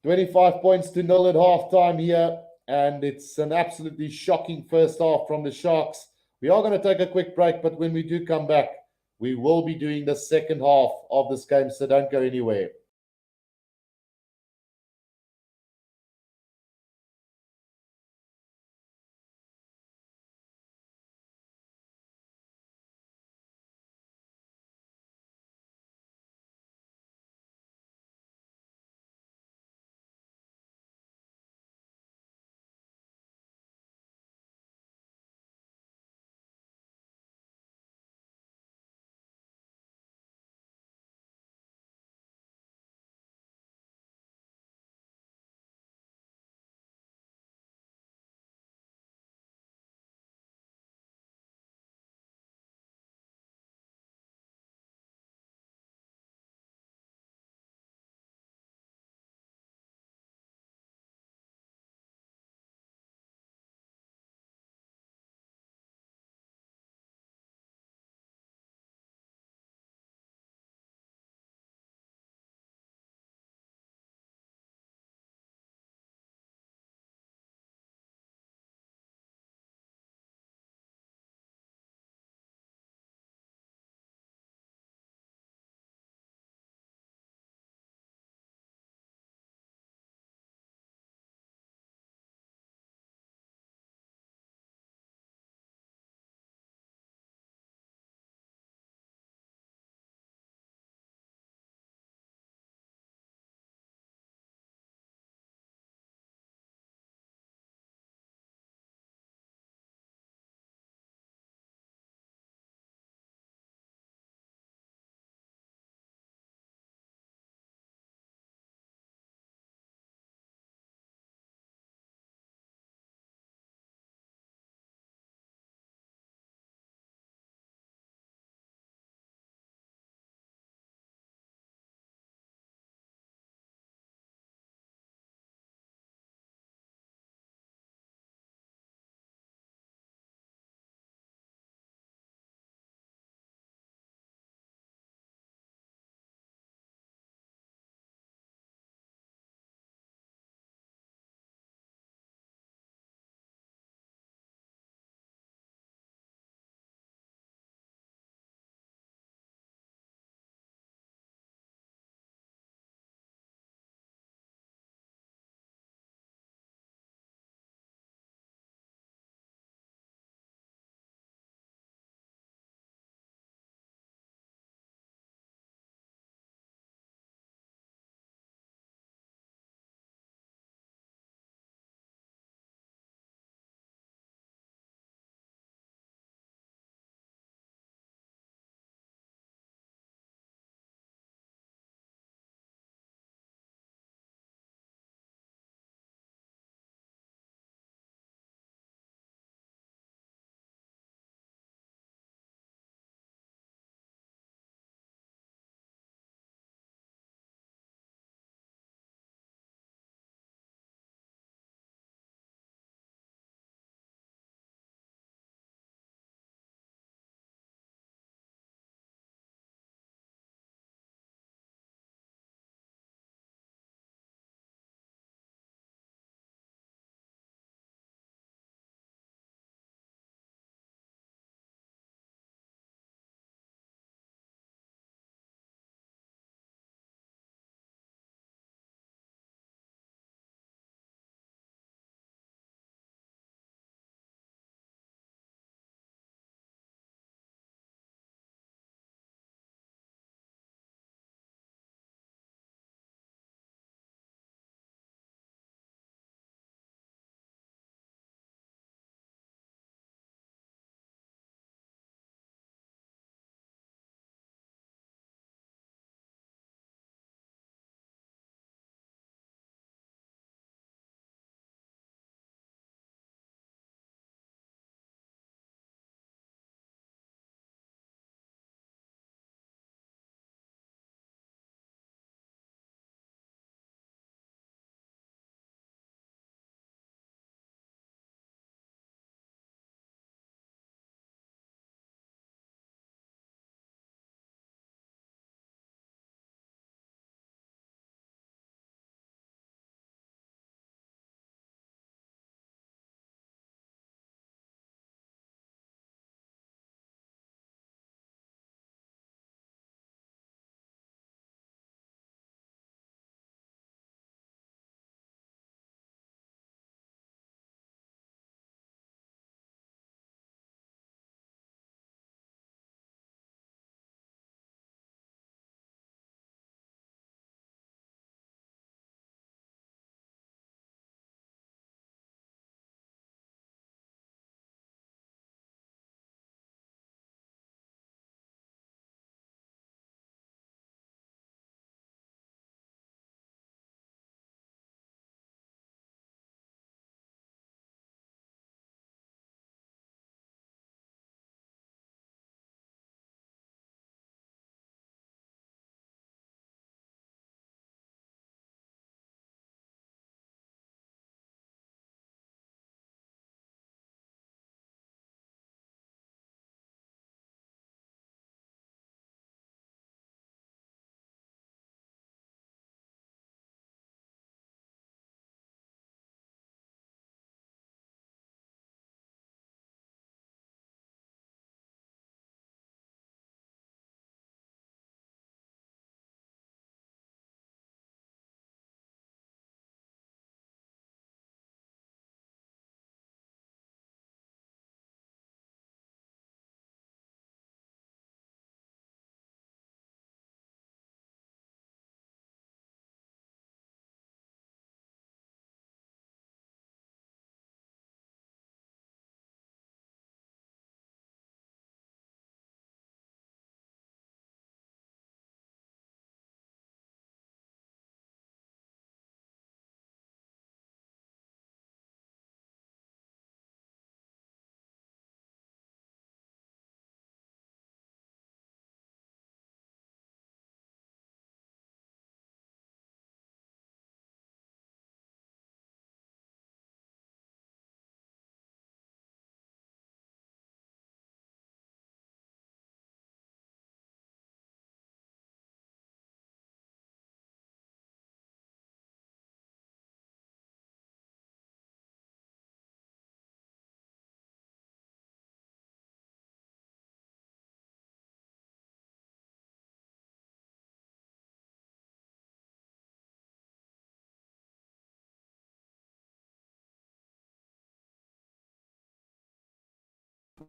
25 points to 0 at halftime here, and it's an absolutely shocking first half from the Sharks. We are going to take a quick break, but when we do come back, we will be doing the second half of this game, so don't go anywhere.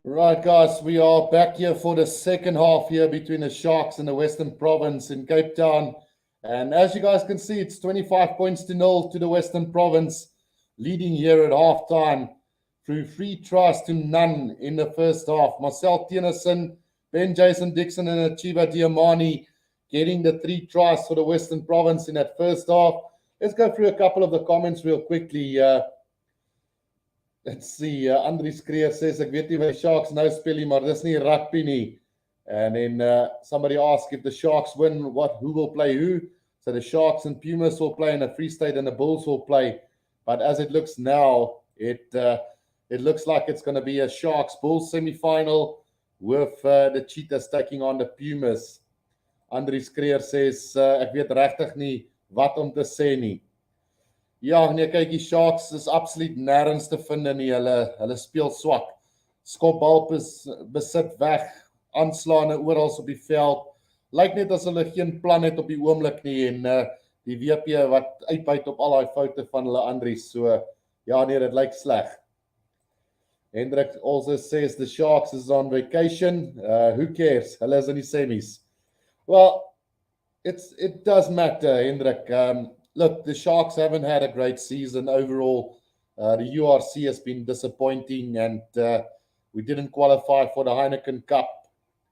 Right, guys, we are back here for the second half here between the Sharks and the Western Province in Cape Town. And as you guys can see, it's 25 points to 0 to the Western Province, leading here at halftime through 3 tries to none in the first half. Marcel Dennison, Jason Dixon, and Achiva Tiamani getting the 3 tries for the Western Province in that first half. Let's go through a couple of the comments real quickly. Let's see, Andries Creer says, ek weet nie wat die Sharks nou speel nie, maar dis nie rugby nie. And then somebody asked if the Sharks win, who will play who? So the Sharks and Pumas will play, and the Free State and the Bulls will play. But as it looks now, it looks like it's going to be a Sharks-Bulls semi-final with the Cheetahs taking on the Pumas. Andries Creer says, ek weet regtig nie wat om te sê nie. Ja, nee, kyk, die Sharks is absoluut nergens te vind nie. Hulle speel swak. Skopbal besit weg, aanslaane oral op die veld. Lyk net as hulle geen plan het op die oomblik nie en die WP wat uitbuit op al daai foute van hulle Andries. So ja, nee, dit lyk sleg. Hendrik also says the Sharks is on vacation. Who cares? Hulle is in die semis. Well, it does matter, Hendrik. Look, the Sharks haven't had a great season overall. The URC has been disappointing, and we didn't qualify for the Heineken Cup.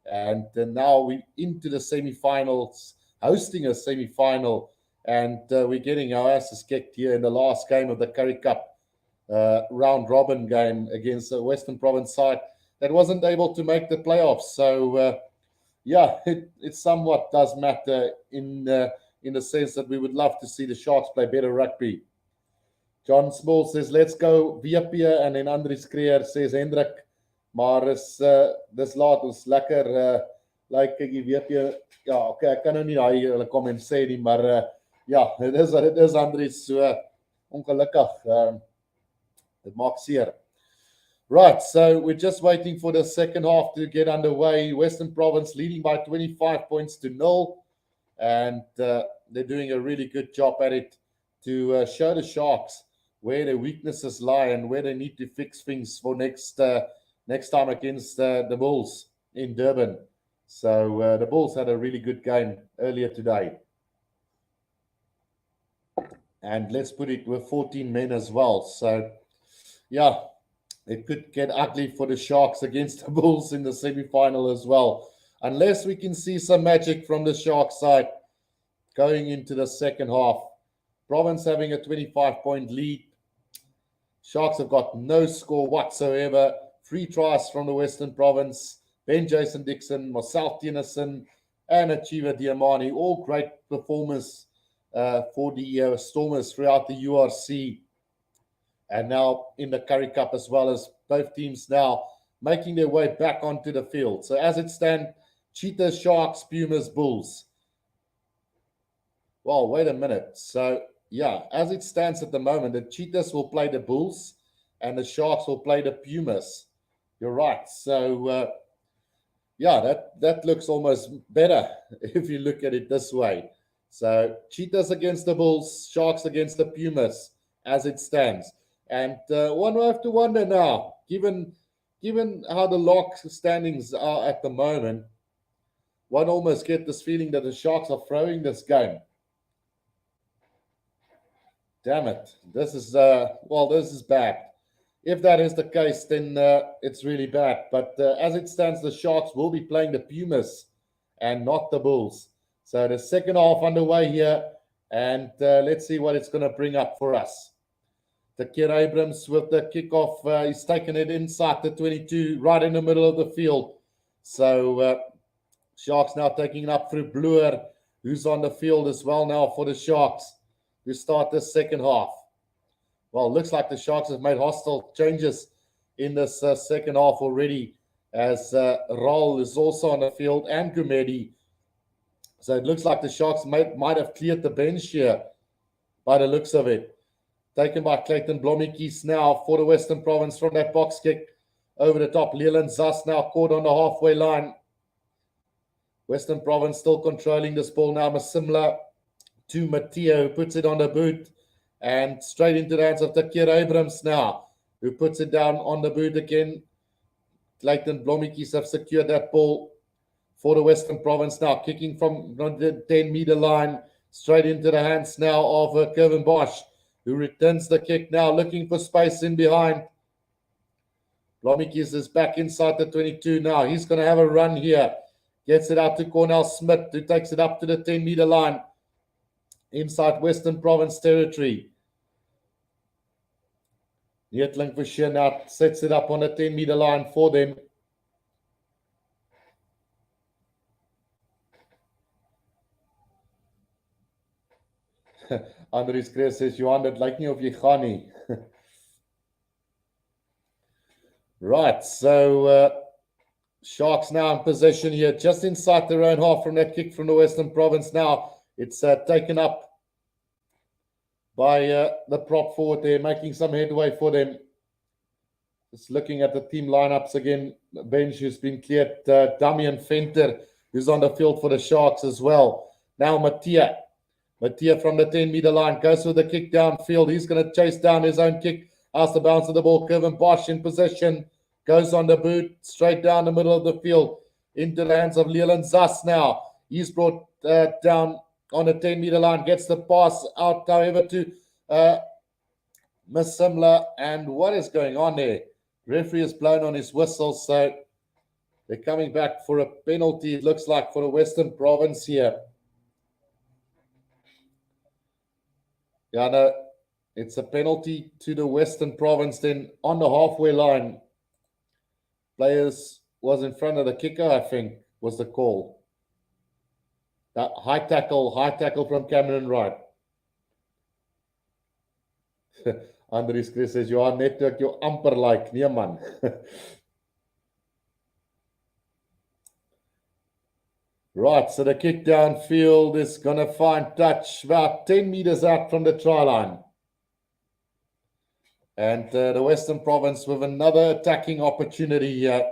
And now we're into the semi-finals, hosting a semi-final, and we're getting our asses kicked here in the last game of the Currie Cup round-robin game against the Western Province side that wasn't able to make the playoffs. So, yeah, it somewhat does matter in the sense that we would love to see the Sharks play better rugby. John Small says, let's go Viapia, and then Andries Creer says, Hendrik, maar dis laat ons lekker, like die Viapia, ja, okay, ek kan nou nie hulle comment sê nie, maar ja, dit is Andries, so ongelukkig, dit maak seer. Right, so we're just waiting for the second half to get underway. Western Province leading by 25 points to 0. And they're doing a really good job at it to show the Sharks where their weaknesses lie and where they need to fix things for next time against the Bulls in Durban. So the Bulls had a really good game earlier today. And let's put it with 14 men as well. So, yeah, it could get ugly for the Sharks against the Bulls in the semi-final as well. Unless we can see some magic from the Sharks side going into the second half. Province having a 25-point lead. Sharks have got no score whatsoever. 3 tries from the Western Province. Jason Dixon, Marcel Dennison, and Achiva Tiamani. All great performers for the Stormers throughout the URC. And now in the Currie Cup as well, as both teams now making their way back onto the field. So as it stands, Cheetahs, Sharks, Pumas, Bulls. Well, wait a minute. So, yeah, as it stands at the moment, the Cheetahs will play the Bulls and the Sharks will play the Pumas. You're right. So, yeah, that looks almost better if you look at it this way. So, Cheetahs against the Bulls, Sharks against the Pumas as it stands. And one will have to wonder now, given how the lock standings are at the moment, one almost get this feeling that the Sharks are throwing this game. Damn it. This is bad. If that is the case, then it's really bad. But as it stands, the Sharks will be playing the Pumas and not the Bulls. So the second half underway here, and let's see what it's going to bring up for us. The Currie Abrams with the kickoff, he's taken it inside the 22, right in the middle of the field. So Sharks now taking it up through Bloer, who's on the field as well now for the Sharks to start the second half. Well, it looks like the Sharks have made hostile changes in this second half already, as Raul is also on the field and Gumedi. So it looks like the Sharks might have cleared the bench here by the looks of it. Taken by Clayton Blommetjies now for the Western Province from that box kick over the top. Leland Zas now caught on the halfway line. Western Province still controlling this ball now. Masimla to Matteo, who puts it on the boot. And straight into the hands of the Currie Abrams now, who puts it down on the boot again. Clayton Blommetjies have secured that ball for the Western Province now, kicking from the 10-meter line straight into the hands now of Kevin Bosch, who returns the kick now, looking for space in behind. Blommetjies is back inside the 22 now. He's going to have a run here. Gets it out to Cornell Smith, who takes it up to the 10-meter line inside Western Province territory. Neetling Versheen now sets it up on the 10-meter line for them. Andries Chris says, Johan, dit lyk nie of jy gaan nie. Right, so Sharks now in possession here, just inside their own half from that kick from the Western Province now. It's taken up by the prop forward there, making some headway for them. Just looking at the team lineups again, the bench who's been cleared, Damian Venter, who's on the field for the Sharks as well. Now Mattia from the 10-meter line goes with the kick downfield. He's going to chase down his own kick. As the bounce of the ball, Kevin Bosch in possession. Goes on the boot, straight down the middle of the field. Into the hands of Leland Zas now. He's brought down on the 10-meter line. Gets the pass out, however, to Miss Simler. And what is going on there? Referee has blown on his whistle, so they're coming back for a penalty, it looks like, for the Western Province here. Yeah, no, it's a penalty to the Western Province then on the halfway line. Players was in front of the kicker, I think, was the call. That high tackle from Cameron Wright. Andries Chris says, you are network, you're amper like, nee man. Right, so the kick downfield is going to find touch about 10 meters out from the try line. And the Western Province with another attacking opportunity here.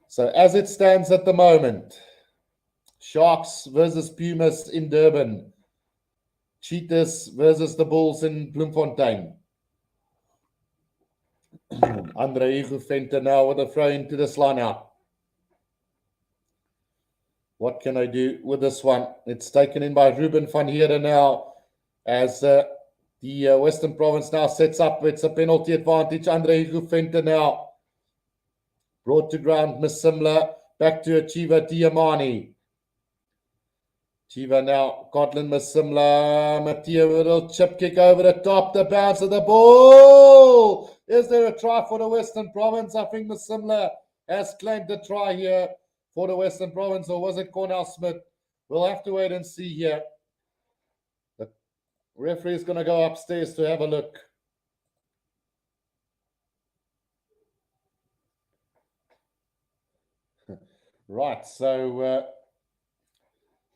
So as it stands at the moment, Sharks versus Pumas in Durban. Cheetahs versus the Bulls in Bloemfontein. Andre Venter now with a throw into this line out. What can I do with this one? It's taken in by Ruben van Heerden now as the Western Province now sets up. It's a penalty advantage. Andre Venter now brought to ground. Miss Simler back to Achiva Tiamani. Achiva now, Cotland, Miss Simler, Mattia with a chip kick over the top, the bounce of the ball. Is there a try for the Western Province? I think Miss Simler has claimed the try here for the Western Province, or was it Cornell Smith? We'll have to wait and see here. The referee is going to go upstairs to have a look. Right, so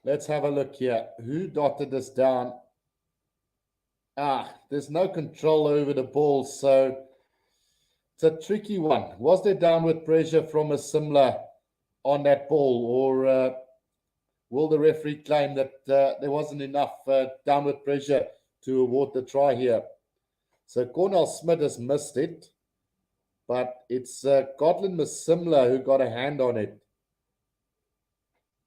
let's have a look here. Who dotted this down? There's no control over the ball, so it's a tricky one. Was there downward pressure from a Simler on that ball, or will the referee claim that there wasn't enough downward pressure to award the try here? So Cornell Smith has missed it, but it's Gotland Miss Simler who got a hand on it.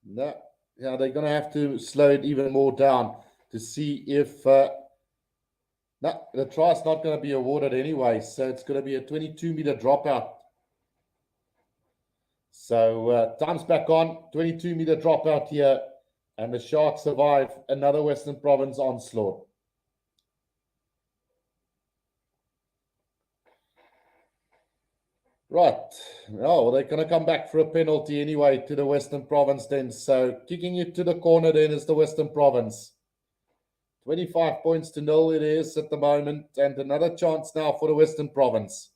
No, yeah, they're going to have to slow it even more down to see if no, the try is not going to be awarded anyway, so it's going to be a 22-meter dropout. So time's back on, 22-meter dropout here, and the Sharks survive another Western Province onslaught. Right, well, they're going to come back for a penalty anyway to the Western Province then. So kicking it to the corner then is the Western Province. 25-0 it is at the moment, and another chance now for the Western Province.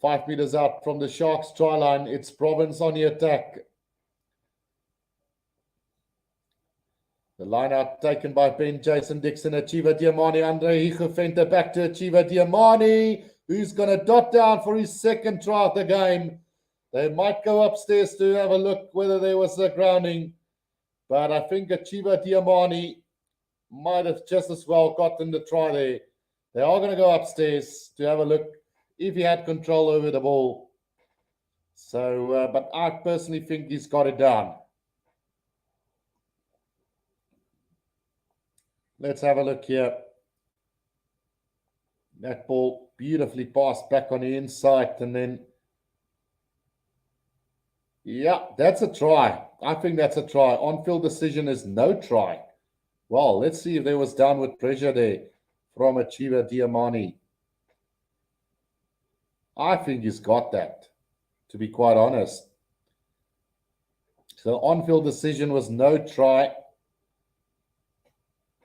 5 meters out from the Sharks try line, it's Province on the attack. The line out taken by Ben Jason Dixon, Achiva Tiamani, Andre Venter back to Achiva Tiamani, who's going to dot down for his second try of the game. They might go upstairs to have a look whether there was a grounding, but I think Achiva Tiamani might have just as well gotten the try there. They are going to go upstairs to have a look if he had control over the ball. So, but I personally think he's got it down. Let's have a look here. That ball beautifully passed back on the inside, and then, yeah, that's a try. I think that's a try. On-field decision is no try. Well, let's see if there was downward pressure there from Achiva Tiamani. I think he's got that, to be quite honest. So on-field decision was no try.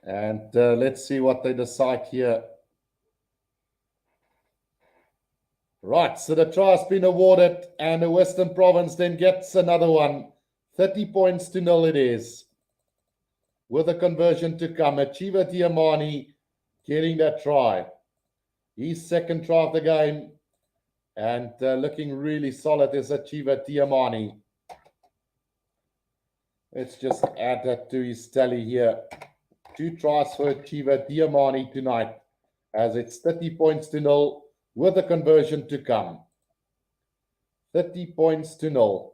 And let's see what they decide here. Right, so the try has been awarded, and the Western Province then gets another one. 30 points to 0 it is. With a conversion to come. Achiva Tiamani getting that try. His second try of the game. And looking really solid is Achiva Tiamani. Let's just add that to his tally here. 2 tries for Achiva Tiamani tonight, as it's 30 points to 0 with a conversion to come. 30 points to 0.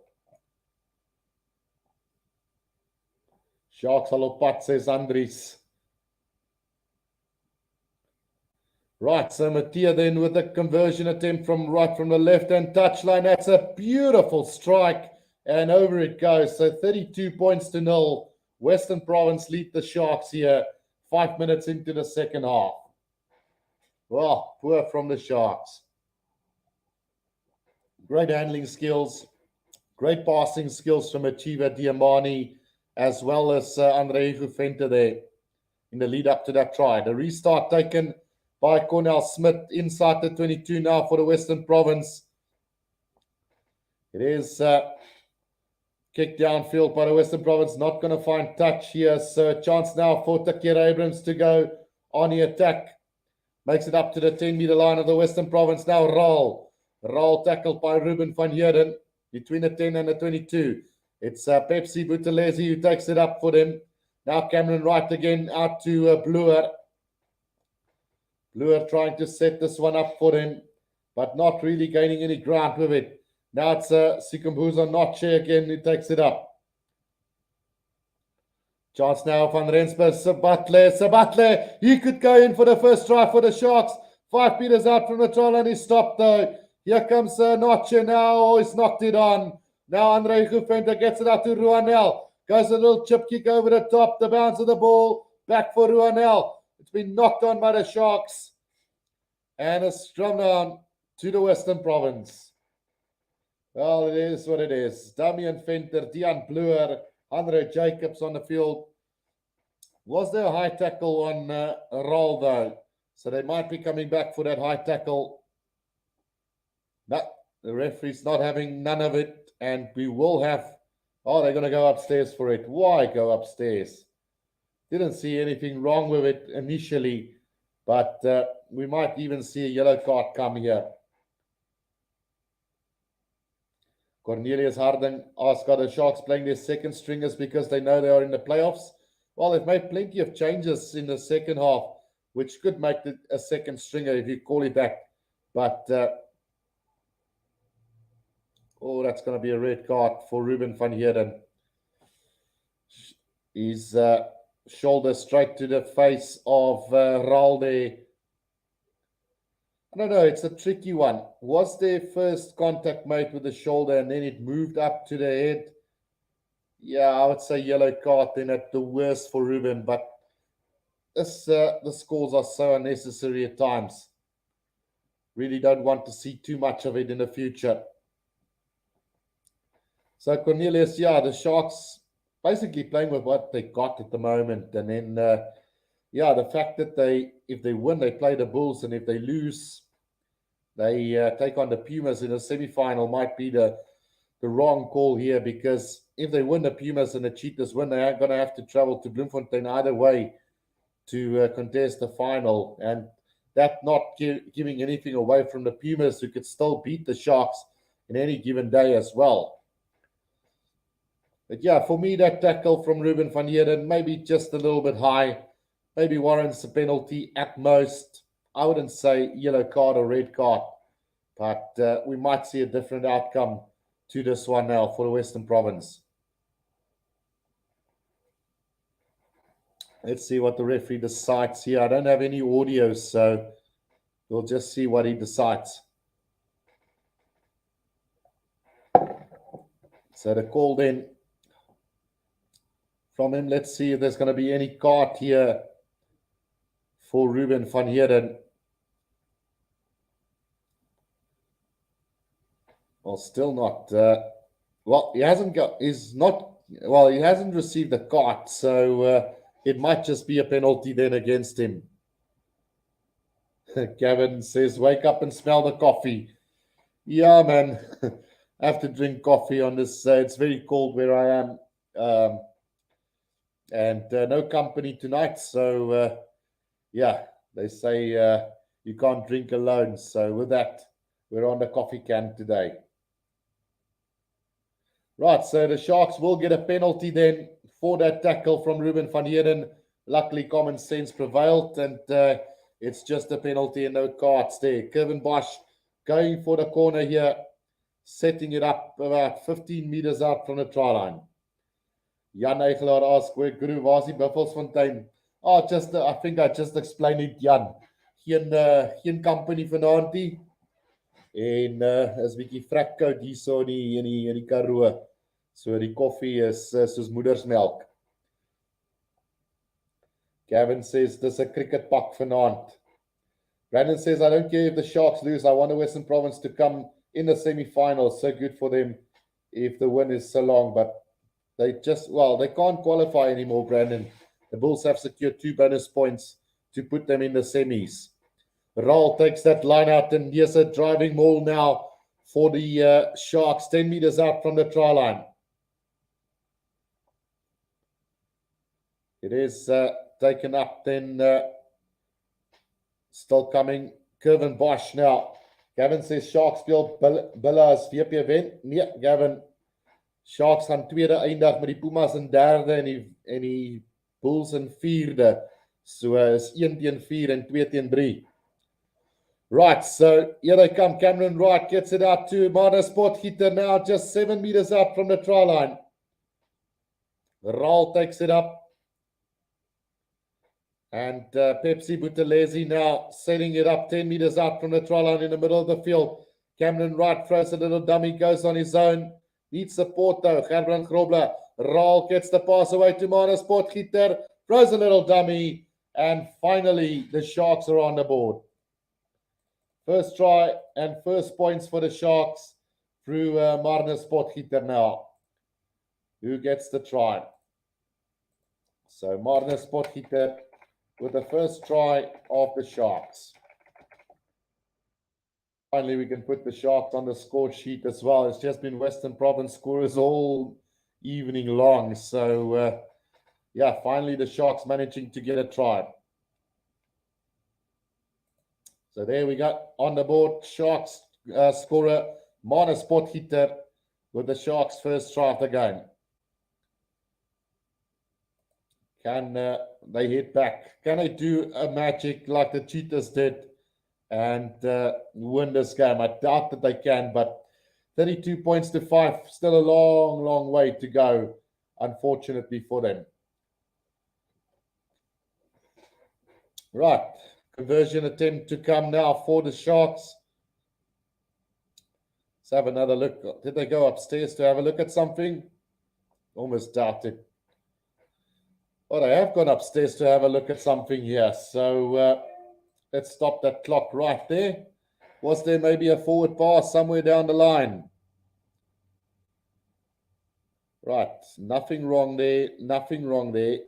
Sharks alopat, says Andries. Right, so Mattia then with a conversion attempt from the left-hand touchline. That's a beautiful strike, and over it goes. So 32 points to 0. Western Province lead the Sharks here 5 minutes into the second half. Well, poor from the Sharks. Great handling skills, great passing skills from Achiva Tiamani, as well as Andre Guvente there in the lead up to that try. The restart taken by Cornell Smith inside the 22 now for the Western Province. It is kicked downfield by the Western Province, not going to find touch here. So chance now for Takira Abrams to go on the attack. Makes it up to the 10-meter line of the Western Province. Now roll tackled by Ruben van Heerden between the 10 and the 22. It's Pepsi Buthelezi who takes it up for them. Now Cameron Wright again out to Bluer. Bluer trying to set this one up for them, but not really gaining any ground with it. Now it's Sikumbuza Notche again who takes it up. Chance now van Rensburg, Sabatle. He could go in for the first try for the Sharks. 5 meters out from the try line. He stopped though. Here comes Notche now. Oh, he's knocked it on. Now Andre Guvente gets it out to Ruanel. Goes a little chip kick over the top. The bounce of the ball. Back for Ruanel. It's been knocked on by the Sharks. And it's thrown down to the Western Province. Well, it is what it is. Damian Venter, Dian Bluer, Andre Jacobs on the field. Was there a high tackle on Roll though? So they might be coming back for that high tackle. But the referee's not having none of it. And we will have... Oh, they're going to go upstairs for it. Why go upstairs? Didn't see anything wrong with it initially. But we might even see a yellow card come here. Cornelius Harding asked, are the Sharks playing their second stringers because they know they are in the playoffs? Well, they've made plenty of changes in the second half, which could make it a second stringer if you call it that. But, oh, that's going to be a red card for Ruben van Heerden. His shoulder straight to the face of Ralde. I don't know, it's a tricky one. Was there first contact made with the shoulder and then it moved up to the head? Yeah, I would say yellow card then at the worst for Ruben, but this, the scores are so unnecessary at times. Really don't want to see too much of it in the future. So Cornelius, yeah, the Sharks basically playing with what they got at the moment. And then, yeah, the fact that if they win, they play the Bulls, and if they lose, they take on the Pumas in a semi-final might be the wrong call here, because if they win the Pumas and the Cheetahs win, they are going to have to travel to Bloemfontein either way to contest the final. And that not giving anything away from the Pumas, who could still beat the Sharks in any given day as well. But yeah, for me, that tackle from Ruben van Heerden, maybe just a little bit high, maybe warrants a penalty at most. I wouldn't say yellow card or red card. But we might see a different outcome to this one now for the Western Province. Let's see what the referee decides here. I don't have any audio, so we'll just see what he decides. So the call then from him, let's see if there's going to be any card here for Ruben van Heerden. Well, still not. Well, he hasn't received the card, so it might just be a penalty then against him. Gavin says, wake up and smell the coffee. Yeah, man. I have to drink coffee on this. It's very cold where I am. And no company tonight. So, yeah, they say you can't drink alone. So with that, we're on the coffee can today. Right, so the Sharks will get a penalty then for that tackle from Ruben van Heerden. Luckily, common sense prevailed, and it's just a penalty and no cards there. Kevin Bosch going for the corner here, setting it up about 15 meters out from the try line. Jan Eigelaar asks, where Guru was he? Buffelsfontein. Oh, I think I just explained it, Jan. Geen company vanaand nie. En is bietjie frekkoud hierso in die Karoo. So die koffie is soos moedersmelk. Gavin says dis 'n cricket pak vanaand. Brandon says I don't care if the Sharks lose. I want the Western Province to come in the semi-finals. So good for them if the win is so long, but they can't qualify anymore, Brandon. The Bulls have secured 2 bonus points to put them in the semis. Raal takes that line out, and here's a driving maul now for the Sharks, 10 meters out from the try line. It is taken up, then still coming. Kevin Bosch now. Gavin says Sharks speel Bulle as VP wen. Nee, Gavin. Sharks gaan tweede eindig met die Pumas in derde en die Bulls in vierde. So is 1-4 en 2-3. Right, so here they come. Cameron Wright gets it out to Marnus Potgieter now, just 7 meters out from the try line. Raal takes it up. And Pepsi Buthelezi now setting it up 10 meters out from the try line in the middle of the field. Cameron Wright throws a little dummy, goes on his own. Needs support though. Gerbrand Grobler. Raal gets the pass away to Marnus Potgieter. Throws a little dummy. And finally, the Sharks are on the board. First try and first points for the Sharks through Marnus Potgieter now. Who gets the try? So Marnus Potgieter with the first try of the Sharks. Finally, we can put the Sharks on the score sheet as well. It's just been Western Province scorers all evening long. So, yeah, finally the Sharks managing to get a try. So there we go. On the board, Sharks scorer Marnus Potgieter with the Sharks' first try of the game. Can they hit back? Can they do a magic like the Cheetahs did and win this game? I doubt that they can, but 32 points to 5, still a long, long way to go, unfortunately for them. Right, conversion attempt to come now for the Sharks. Let's have another look. Did they go upstairs to have a look at something? Almost doubt it. Well, they have gone upstairs to have a look at something here. So let's stop that clock right there. Was there maybe a forward pass somewhere down the line? Right, nothing wrong there. Nothing wrong there.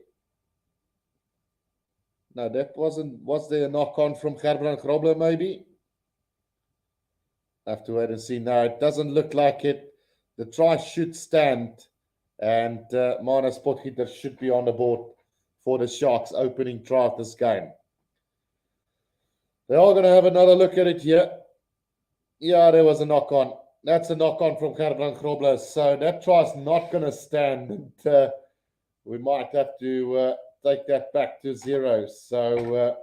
No, that wasn't. Was there a knock on from Gerbrand Grobler maybe? I have to wait and see. No, it doesn't look like it. The try should stand. And Marnus Potgieter should be on the board for the Sharks opening try of this game. They are going to have another look at it here. Yeah, there was a knock on. That's a knock on from Gerbrand Grobler. So that try is not going to stand. And we might have to take that back to 0. So I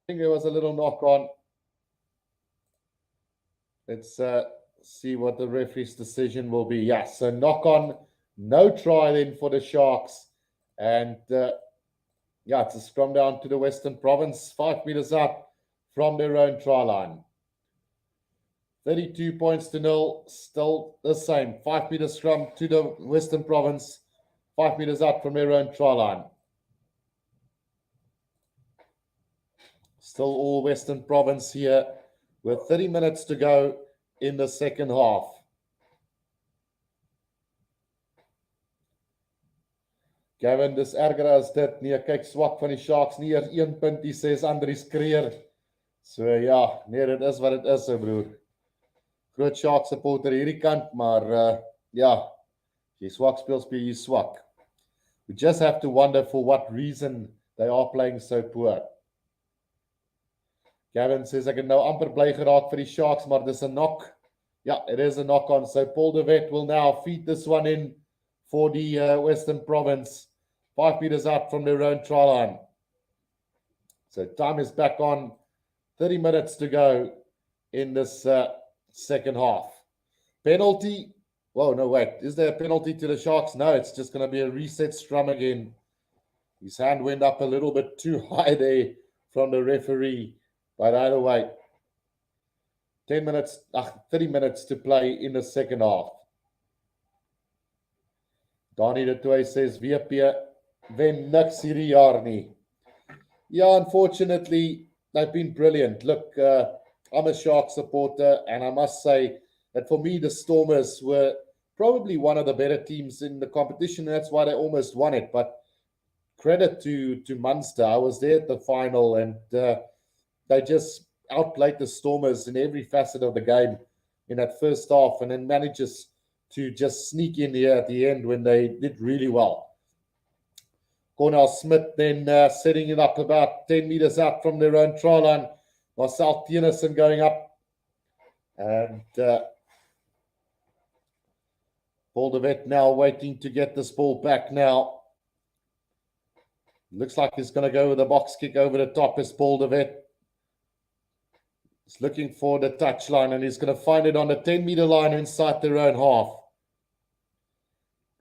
think there was a little knock on. Let's see what the referee's decision will be. Yeah, so knock on, no try then for the Sharks. And yeah, it's a scrum down to the Western Province, 5 meters up from their own try line. 32 points to 0, still the same. 5 meter scrum to the Western Province, 5 meters out from their own try line. Still all Western Province here with 30 minutes to go in the second half. Gavin, dis erger as dit. Nee, kyk, swak van die Sharks, nie eers 1 punt, die sê is Andries Creer. So ja, nee, dit is wat dit is, broer. Groot Sharks supporter hierdie kant, maar ja, jy swak speel jy swak. We just have to wonder for what reason they are playing so poor. Gavin says, ek het nou amper bly geraak vir die Sharks, maar dis 'n knock. Yeah, it is a knock on. So Paul de Wet will now feed this one in for the Western Province. 5 meters out from their own try line. So time is back on. 30 minutes to go in this second half. Penalty. Whoa, no, wait. Is there a penalty to the Sharks? No, it's just going to be a reset scrum again. His hand went up a little bit too high there from the referee. But either way, 30 minutes to play in the second half. Donnie de Toey says, WP wen niks hierdie jaar nie. Yeah, unfortunately, they've been brilliant. Look, I'm a Shark supporter, and I must say that for me, the Stormers were probably one of the better teams in the competition. That's why they almost won it. But credit to Munster. I was there at the final, and they just outplayed the Stormers in every facet of the game in that first half, and then manages to just sneak in here at the end when they did really well. Cornell Smith then setting it up about 10 meters out from their own try line. Marcel Dennison going up. And Paul de Wet now waiting to get this ball back now. Looks like he's going to go with a box kick over the top as Paul de Wet. He's looking for the touchline, and he's going to find it on the 10-meter line inside their own half.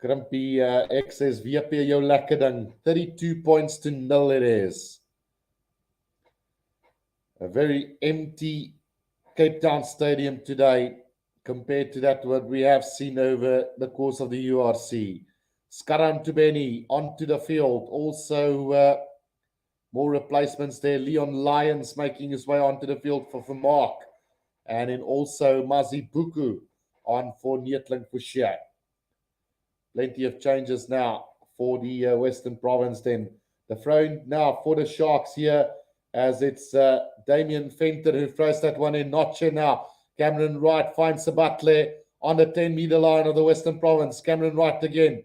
Krimpy X says, WP jou lekker ding. 32 points to 0 it is. A very empty Cape Town Stadium today compared to that what we have seen over the course of the URC. Skaran Tubeni onto the field. Also, more replacements there. Leon Lyons making his way onto the field for Mark. And then also Mazi Buku on for Neetling Fouché. Plenty of changes now for the Western Province then. The throw now for the Sharks here as it's Damien Fenter who throws that one in. Notcher now. Cameron Wright finds Sabatle on the 10-meter line of the Western Province. Cameron Wright again.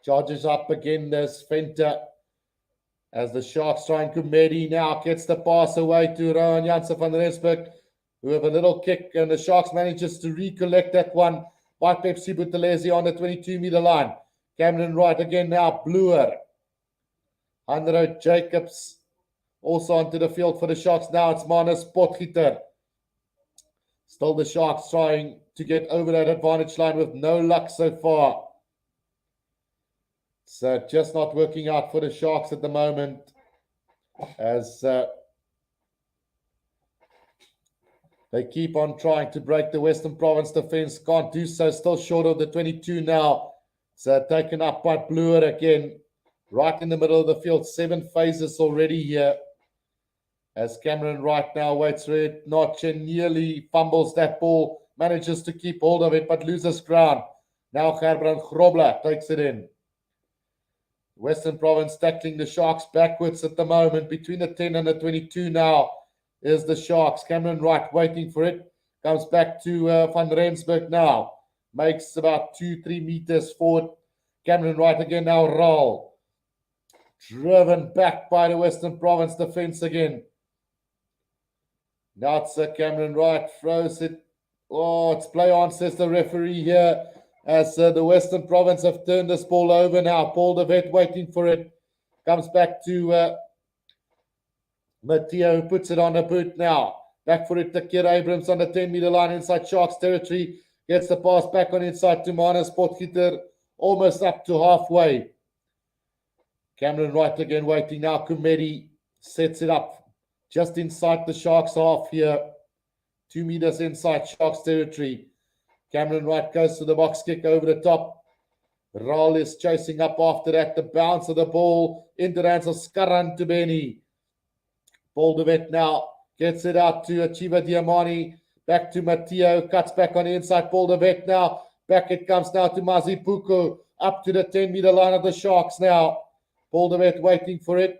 Charges up again. There's Fenter. As the Sharks try and Kumedi now gets the pass away to Rowan Janssen van Rensburg, who have a little kick, and the Sharks manages to recollect that one by Pepsi Buthelezi on the 22-meter line. Cameron Wright again now, Bluer. Hanro Jacobs also onto the field for the Sharks. Now it's Manus Potgieter. Still the Sharks trying to get over that advantage line with no luck so far. So just not working out for the Sharks at the moment as they keep on trying to break the Western Province defense. Can't do so. Still short of the 22 now. So taken up by Bluer again. Right in the middle of the field. 7 phases already here. As Cameron Wright now waits for it. Notch and nearly fumbles that ball. Manages to keep hold of it but loses ground. Now Gerbrand Grobler takes it in. Western Province tackling the Sharks backwards at the moment. Between the 10 and the 22 now is the Sharks. Cameron Wright waiting for it. Comes back to Van Rensburg now. Makes about 2-3 meters forward. Cameron Wright again now roll. Driven back by the Western Province defense again. Now it's Cameron Wright. Throws it. Oh, it's play on, says the referee here. As the Western Province have turned this ball over now. Paul de Wet waiting for it. Comes back to Matteo, who puts it on the boot now. Back for it to Currie Abrams on the 10-meter line inside Sharks territory. Gets the pass back on inside to Mana Sportgieter, almost up to halfway. Cameron Wright again waiting now. Kumedi sets it up just inside the Sharks half here. 2 meters inside Sharks territory. Cameron Wright goes to the box kick over the top. Raul is chasing up after that. The bounce of the ball into the hands of Skaran Tubeni. Paul de Wet now gets it out to Achiva Tiamani. Back to Matteo. Cuts back on the inside. Paul de Wet now. Back it comes now to Mazipuku. Up to the 10-meter line of the Sharks now. Paul de Wet waiting for it.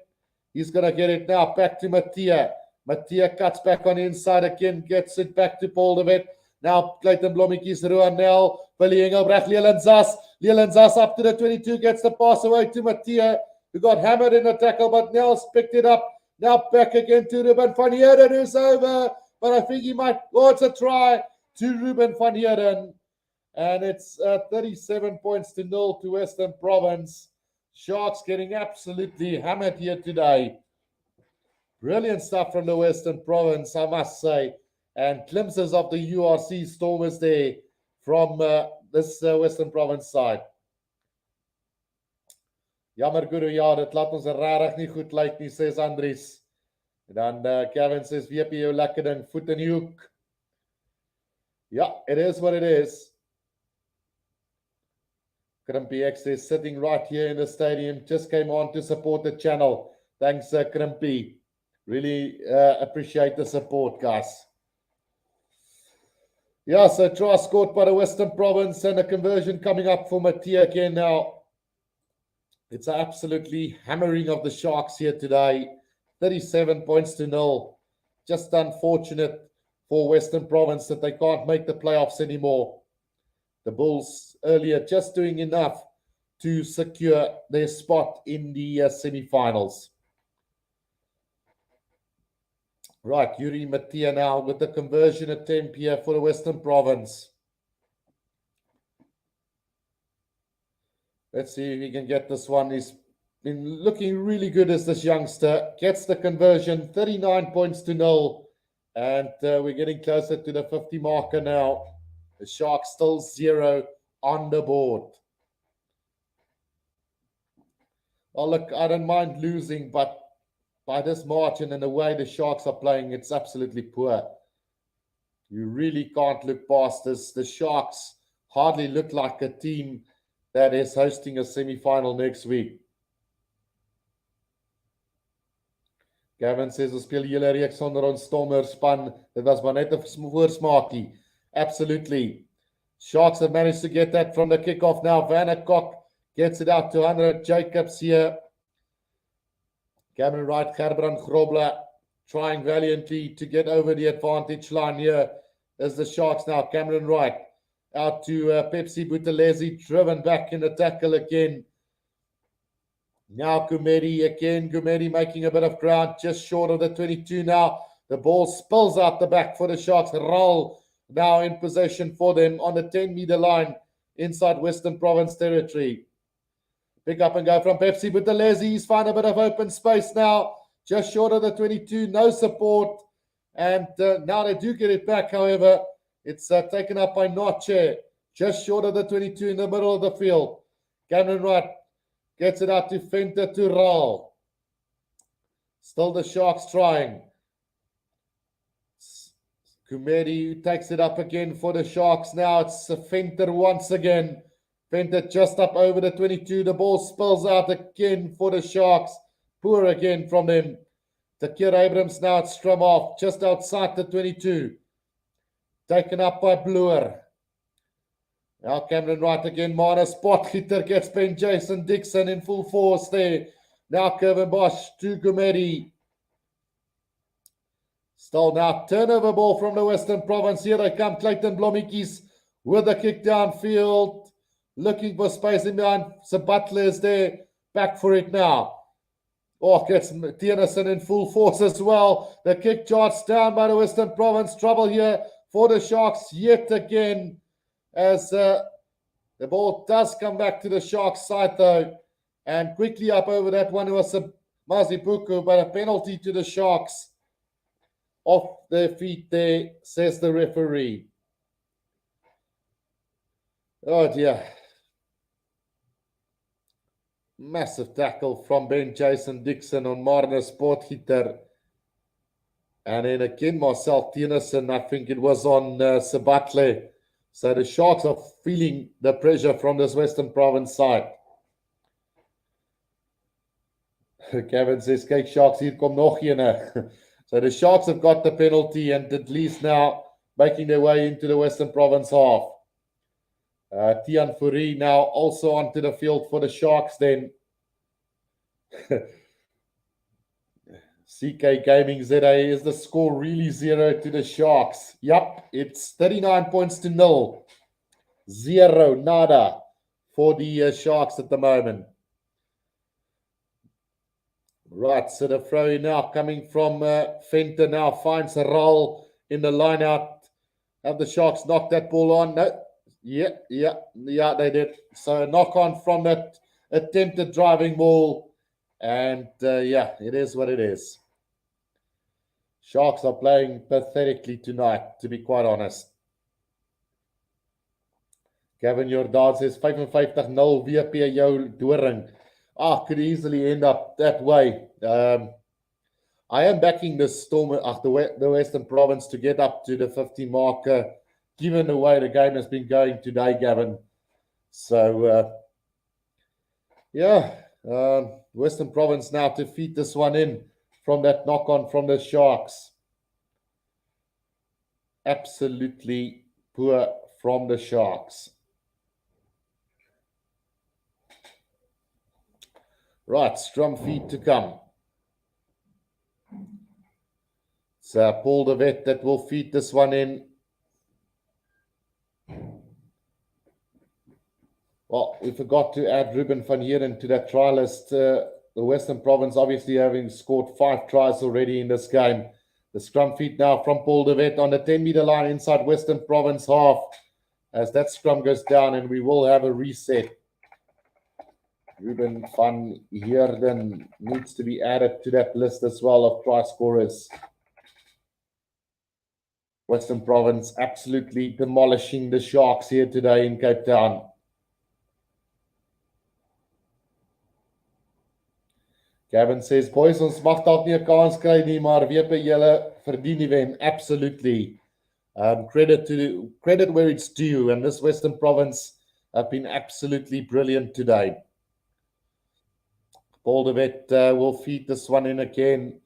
He's going to get it now. Back to Matteo. Matteo cuts back on the inside again. Gets it back to Paul de Wet. Now Clayton Blommetjies, Ruanel, Billy Engelbrecht, Leland Zas. Leland Zas up to the 22. Gets the pass away to Matteo, who got hammered in the tackle, but Nels picked it up. Now back again to Ruben van Heerden, who's over. But I think he might. Oh, it's a try to Ruben van Heerden. And it's 37 points to 0 to Western Province. Sharks getting absolutely hammered here today. Brilliant stuff from the Western Province, I must say. And glimpses of the URC Stormers there from this Western Province side. Jammer Guru, ja, dit laat ons regtig nie goed lyk nie, says Andries. En dan Kevin says, WP jou lekker ding, voet in die hoek. Yeah, it is what it is. Crimpy X is sitting right here in the stadium. Just came on to support the channel. Thanks, Crimpy. Really appreciate the support, guys. Yeah, so try scored by the Western Province and a conversion coming up for Matteo again now. It's absolutely hammering of the Sharks here today. 37 points to 0. Just unfortunate for Western Province that they can't make the playoffs anymore. The Bulls earlier just doing enough to secure their spot in the semi-finals. Right, Yuri Matteo now with the conversion attempt here for the Western Province. Let's see if he can get this one. He's been looking really good as this youngster. Gets the conversion, 39 points to 0. And we're getting closer to the 50 marker now. The Sharks still 0 on the board. Oh, look, I don't mind losing, but by this margin and the way the Sharks are playing, it's absolutely poor. You really can't look past this. The Sharks hardly look like a team that is hosting a semi-final next week. Gavin says, ons speel julle reeks sonder ons Stormer span. Dit was maar net 'n voorsmaakie. Absolutely. Sharks have managed to get that from the kickoff now. Vanderkok gets it out to 100. Jacobs here. Cameron Wright, Gerbrand Grobler trying valiantly to get over the advantage line here as the Sharks now. Cameron Wright out to Pepsi Buthelezi, driven back in the tackle again. Now Kumedi again. Kumedi making a bit of ground just short of the 22 now. The ball spills out the back for the Sharks. Roll now in possession for them on the 10-meter line inside Western Province territory. Pick up and go from Pepsi Buthelezi. He's found a bit of open space now. Just short of the 22. No support. And now they do get it back, however. It's taken up by Noche. Just short of the 22 in the middle of the field. Cameron Wright gets it out to Fenter to Raul. Still the Sharks trying. Kumedi takes it up again for the Sharks now. It's Fenter once again. Fenter just up over the 22. The ball spills out again for the Sharks. Poor again from them. Takir Abrams now at strum off just outside the 22. Taken up by Bloer. Now Cameron Wright again. Mana Sportgieter gets Ben Jason Dixon in full force there. Now Kevin Bosch to Gumedi. Still now turnover ball from the Western Province. Here they come. Clayton Blommetjies with a kick downfield. Looking for space in behind. So Butler is there. Back for it now. Oh, gets Dennison in full force as well. The kick charged down by the Western Province. Trouble here for the Sharks yet again. As the ball does come back to the Sharks side though. And quickly up over that one was Mazipuku, but a penalty to the Sharks off their feet there, says the referee. Oh dear. Massive tackle from Jason Dixon on Marner's Sportgieter. And then again, Marcel Dennison, I think it was on Sabatle. So the Sharks are feeling the pressure from this Western Province side. Kevin says, "Kyk Sharks, hier kom nog ene." So the Sharks have got the penalty and at least now making their way into the Western Province half. Tian Fourie now also onto the field for the Sharks then. CK Gaming ZA, is the score really 0 to the Sharks? Yep, it's 39 points to 0. 0, nada for the Sharks at the moment. Right, so the throw now coming from Fenter now finds a roll in the line out. Have the Sharks knocked that ball on? No. Yeah, they did. So a knock on from that attempted driving ball. And yeah, it is what it is. Sharks are playing pathetically tonight, to be quite honest. Gavin Jordan says 55-0 WP jou doring. Could easily end up that way. I am backing the Storm, the Western Province to get up to the 50 marker, given the way the game has been going today, Gavin. So, Western Province now to feed this one in from that knock-on from the Sharks. Absolutely poor from the Sharks. Right, scrum feed to come. It's Paul de Wet that will feed this one in. Well, we forgot to add Ruben van Heeren to that try list. The Western Province obviously having scored 5 tries already in this game. The scrum feed now from Paul de Wet on the 10-meter line inside Western Province half. As that scrum goes down and we will have a reset. Ruben van Heeren needs to be added to that list as well of try scorers. Western Province absolutely demolishing the Sharks here today in Cape Town. Gavin says, boys, ons mag dalk nie 'n kans kry nie, maar WP julle verdien die wen. Absolutely. Credit where it's due, and this Western Province have been absolutely brilliant today. Paul de Wet will feed this one in again.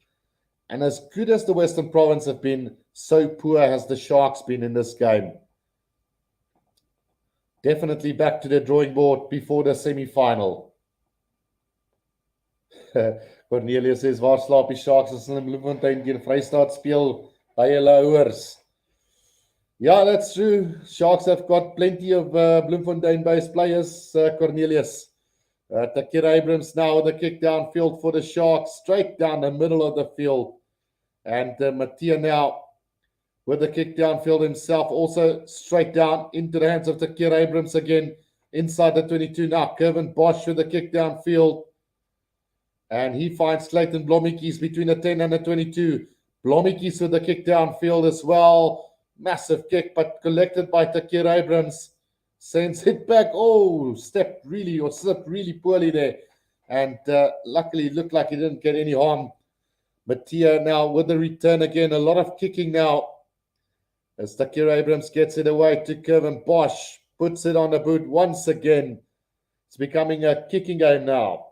And as good as the Western Province have been, so poor has the Sharks been in this game. Definitely back to the drawing board before the semi-final. Cornelius says, waar slaap die Sharks as hulle in Bloemfontein teen Vrystaat speel by hulle ouers? Yeah, that's true. Sharks have got plenty of Bloemfontein-based players, Cornelius. Takira Abrams now with a kick downfield for the Sharks, straight down the middle of the field. And Mattia now with the kick downfield himself, also straight down into the hands of Takira Abrams again, inside the 22 now. Kevin Bosch with the kick downfield. And he finds Clayton Blommetjies between the 10 and the 22. Blommetjies with the kick downfield as well. Massive kick, but collected by Takira Abrams. Sends it back. Oh, slipped really poorly there. And luckily it looked like he didn't get any harm. Mattia now with the return again. A lot of kicking now. As Takira Abrams gets it away to Kevin Bosch. Puts it on the boot once again. It's becoming a kicking game now.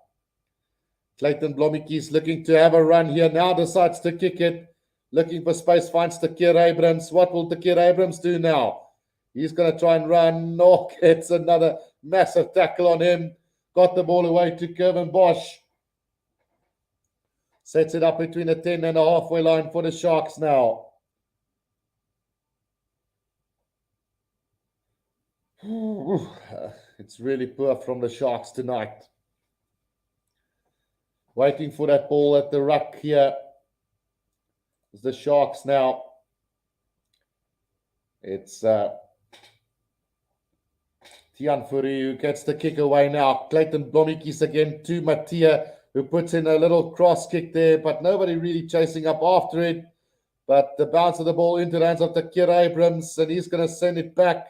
Clayton Blommetjies looking to have a run here. Now decides to kick it. Looking for space. Finds Takira Abrams. What will Takira Abrams do now? He's going to try and run. No, gets another massive tackle on him. Got the ball away to Kevin Bosch. Sets it up between the 10 and the halfway line for the Sharks now. It's really poor from the Sharks tonight. Waiting for that ball at the ruck here. It's the Sharks now. It's Tian Fourie who gets the kick away now. Clayton Blommetjies again to Mattia, who puts in a little cross kick there, but nobody really chasing up after it. But the bounce of the ball into the hands of the Currie Abrams, and he's going to send it back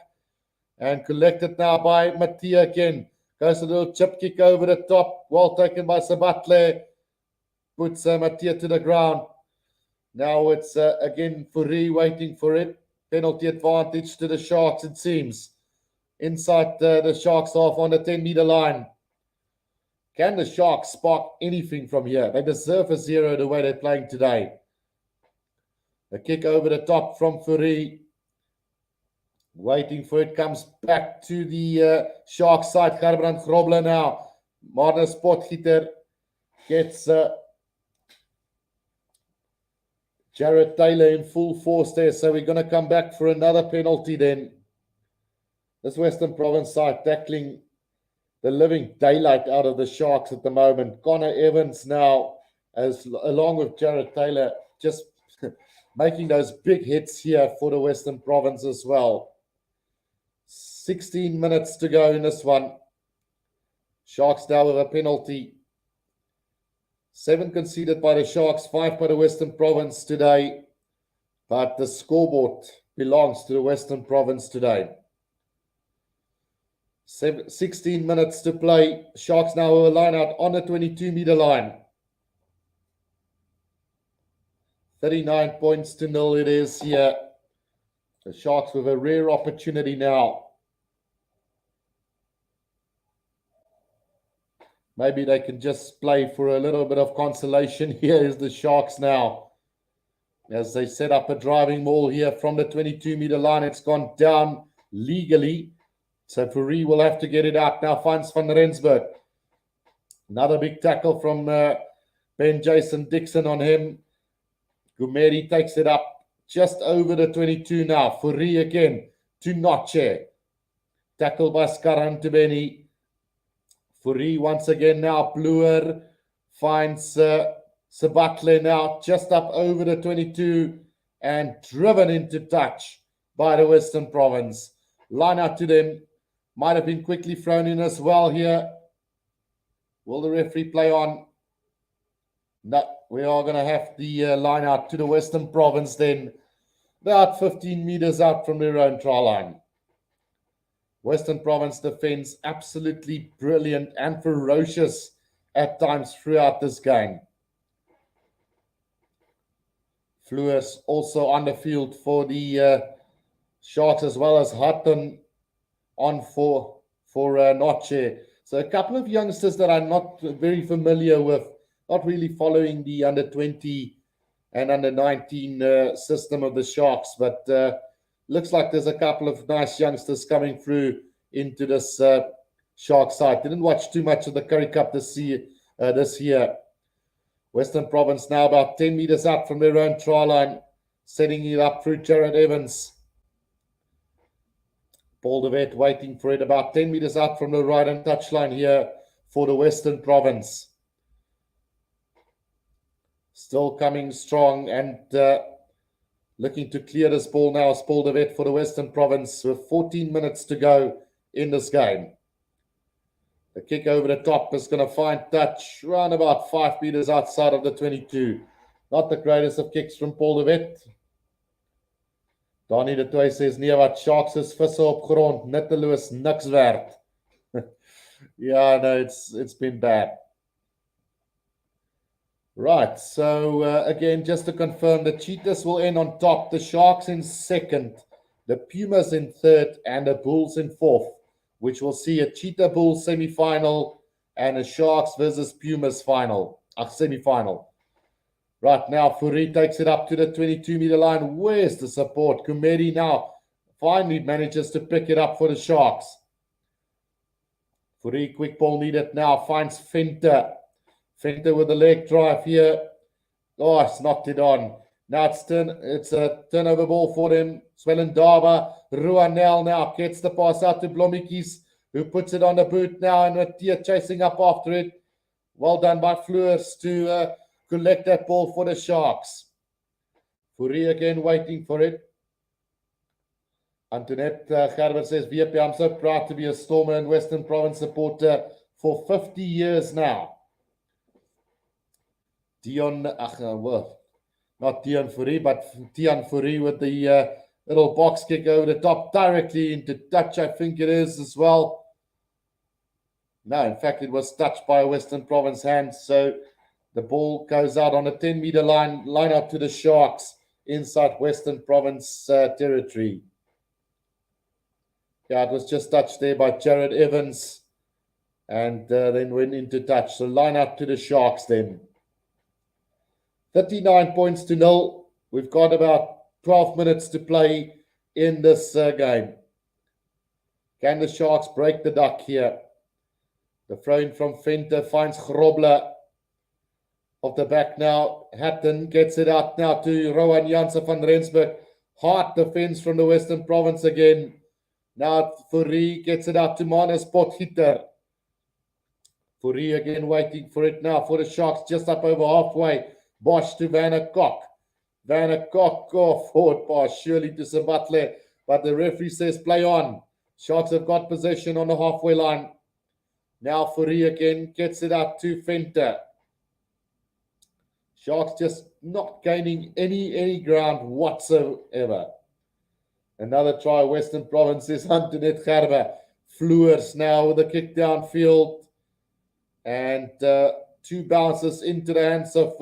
and collect it now by Mattia again. Goes a little chip kick over the top. Well taken by Sabatle. Puts Mattia to the ground. Now it's again Currie waiting for it. Penalty advantage to the Sharks, it seems. Inside the Sharks half on the 10-meter line. Can the Sharks spark anything from here? They deserve a 0 the way they're playing today. A kick over the top from Currie. Waiting for it. Comes back to the Sharks side. Gerbrand Grobler now. Marner Spotgieter gets Jared Taylor in full force there. So we're going to come back for another penalty then. This Western Province side tackling the living daylight out of the Sharks at the moment. Connor Evans now, along with Jared Taylor, just making those big hits here for the Western Province as well. 16 minutes to go in this one. Sharks now with a penalty. 7 conceded by the Sharks, 5 by the Western Province today. But the scoreboard belongs to the Western Province today. 16 minutes to play. Sharks now with a line out on the 22-meter line. 39 points to 0 it is here. The Sharks with a rare opportunity now. Maybe they can just play for a little bit of consolation. Here is the Sharks now. As they set up a driving maul here from the 22-meter line. It's gone down legally. So Currie will have to get it out. Now finds Van Rensburg. Another big tackle from Ben Jason Dixon on him. Gumeri takes it up just over the 22 now. Currie again to Noche. Tackle by Skaran Tubeni. Currie once again now. Bluer finds Sabatle now just up over the 22 and driven into touch by the Western Province. Line out to them. Might have been quickly thrown in as well here. Will the referee play on? No, we are going to have the line out to the Western Province then. About 15 meters out from their own try line. Western Province defense absolutely brilliant and ferocious at times throughout this game. Fluers also on the field for the Sharks, as well as Hutton on for Noche. So a couple of youngsters that I'm not very familiar with, not really following the under 20 and under 19 system of the Sharks, but looks like there's a couple of nice youngsters coming through into this Shark side. Didn't watch too much of the Currie Cup this year. Western Province now about 10 meters out from their own try line, setting it up through Jared Evans. Paul de Wet waiting for it about 10 meters out from the right hand touchline here for the Western Province. Still coming strong and looking to clear this ball now is Paul de Wet for the Western Province with 14 minutes to go in this game. The kick over the top is going to find touch around about 5 meters outside of the 22. Not the greatest of kicks from Paul de Wet. Donnie de Toy says, nee, wat Sharks is visse op grond, nutteloos, niks werd. Yeah, no, it's been bad. Right, so again, just to confirm, the Cheetahs will end on top, the Sharks in second, the Pumas in third, and the Bulls in fourth, which will see a Cheetah Bulls semi-final and a Sharks versus Pumas semi-final. Right now, Currie takes it up to the 22-meter line. Where's the support? Kumedi now finally manages to pick it up for the Sharks. Currie, quick ball needed now, finds Venter. Venter with the leg drive here. Oh, it's knocked it on. Now it's a turnover ball for them. Swellendaba, Ruanel now gets the pass out to Blommetjies, who puts it on the boot now, and Mattia chasing up after it. Well done by Fleurs to collect that ball for the Sharks. Currie again waiting for it. Antoinette Gerber says, VP, I'm so proud to be a Stormer and Western Province supporter for 50 years now. Dion, not Tian Fourie, but Tian Fourie with the little box kick over the top, directly into touch, I think it is as well. No, in fact, it was touched by a Western Province hand, so the ball goes out on a 10-meter line out to the Sharks inside Western Province territory. Yeah, it was just touched there by Jared Evans and then went into touch. So line up to the Sharks then. 39 points to 0. We've got about 12 minutes to play in this game. Can the Sharks break the duck here? The throw in from Venter finds Grobler off the back now. Hatton gets it out now to Rowan Janssen van Rensburg. Hard defense from the Western Province again. Now Fourie gets it out to Manus Potgieter. Fourie again waiting for it now for the Sharks just up over halfway. Bosch to Vanna Kok. Vanna Kok, forward pass surely to Sabatle, but the referee says play on. Sharks have got possession on the halfway line. Now Fourie again gets it out to Venter. Sharks just not gaining any ground whatsoever. Another try, Western Province's Antoinette Gerber. Floors now with a kick downfield. And two bounces into the hands of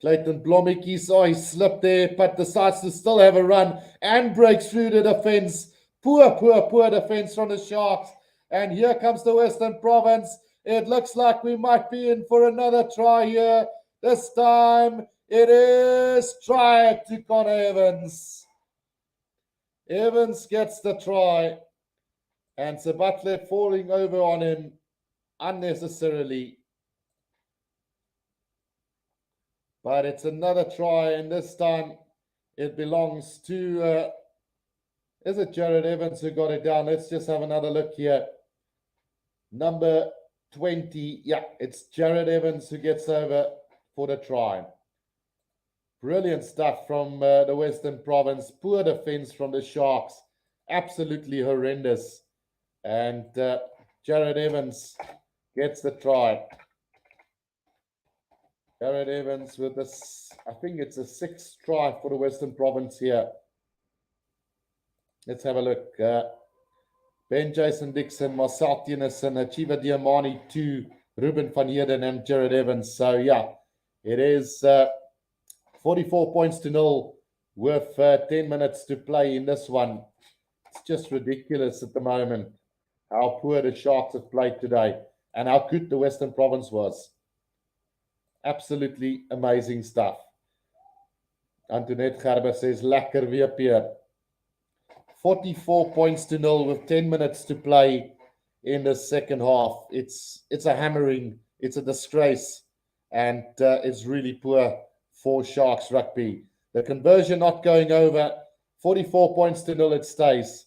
Clayton Blommetjies. Oh, he slipped there, but decides to still have a run and breaks through the defense. Poor defense from the Sharks. And here comes the Western Province. It looks like we might be in for another try here. This time it is try to Connor Evans. Evans gets the try. And Sabatle falling over on him unnecessarily. But it's another try, and this time it belongs to, is it Jared Evans who got it down? Let's just have another look here. Number 20, yeah, it's Jared Evans who gets over for the try. Brilliant stuff from the Western Province. Poor defense from the Sharks. Absolutely horrendous. And Jared Evans gets the try. Jared Evans with this, I think it's a 6th try for the Western Province here. Let's have a look. Ben Jason Dixon, Marcel Dennison, Achiva Tiamani 2, Ruben van Heerden and Jared Evans. So yeah, it is 44 points to 0 with 10 minutes to play in this one. It's just ridiculous at the moment how poor the Sharks have played today and how good the Western Province was. Absolutely amazing stuff. Antoinette Gerber says, lekker weer Peer. 44 points to 0 with 10 minutes to play in the second half. It's a hammering. It's a disgrace. And it's really poor for Sharks rugby. The conversion not going over. 44 points to 0 it stays.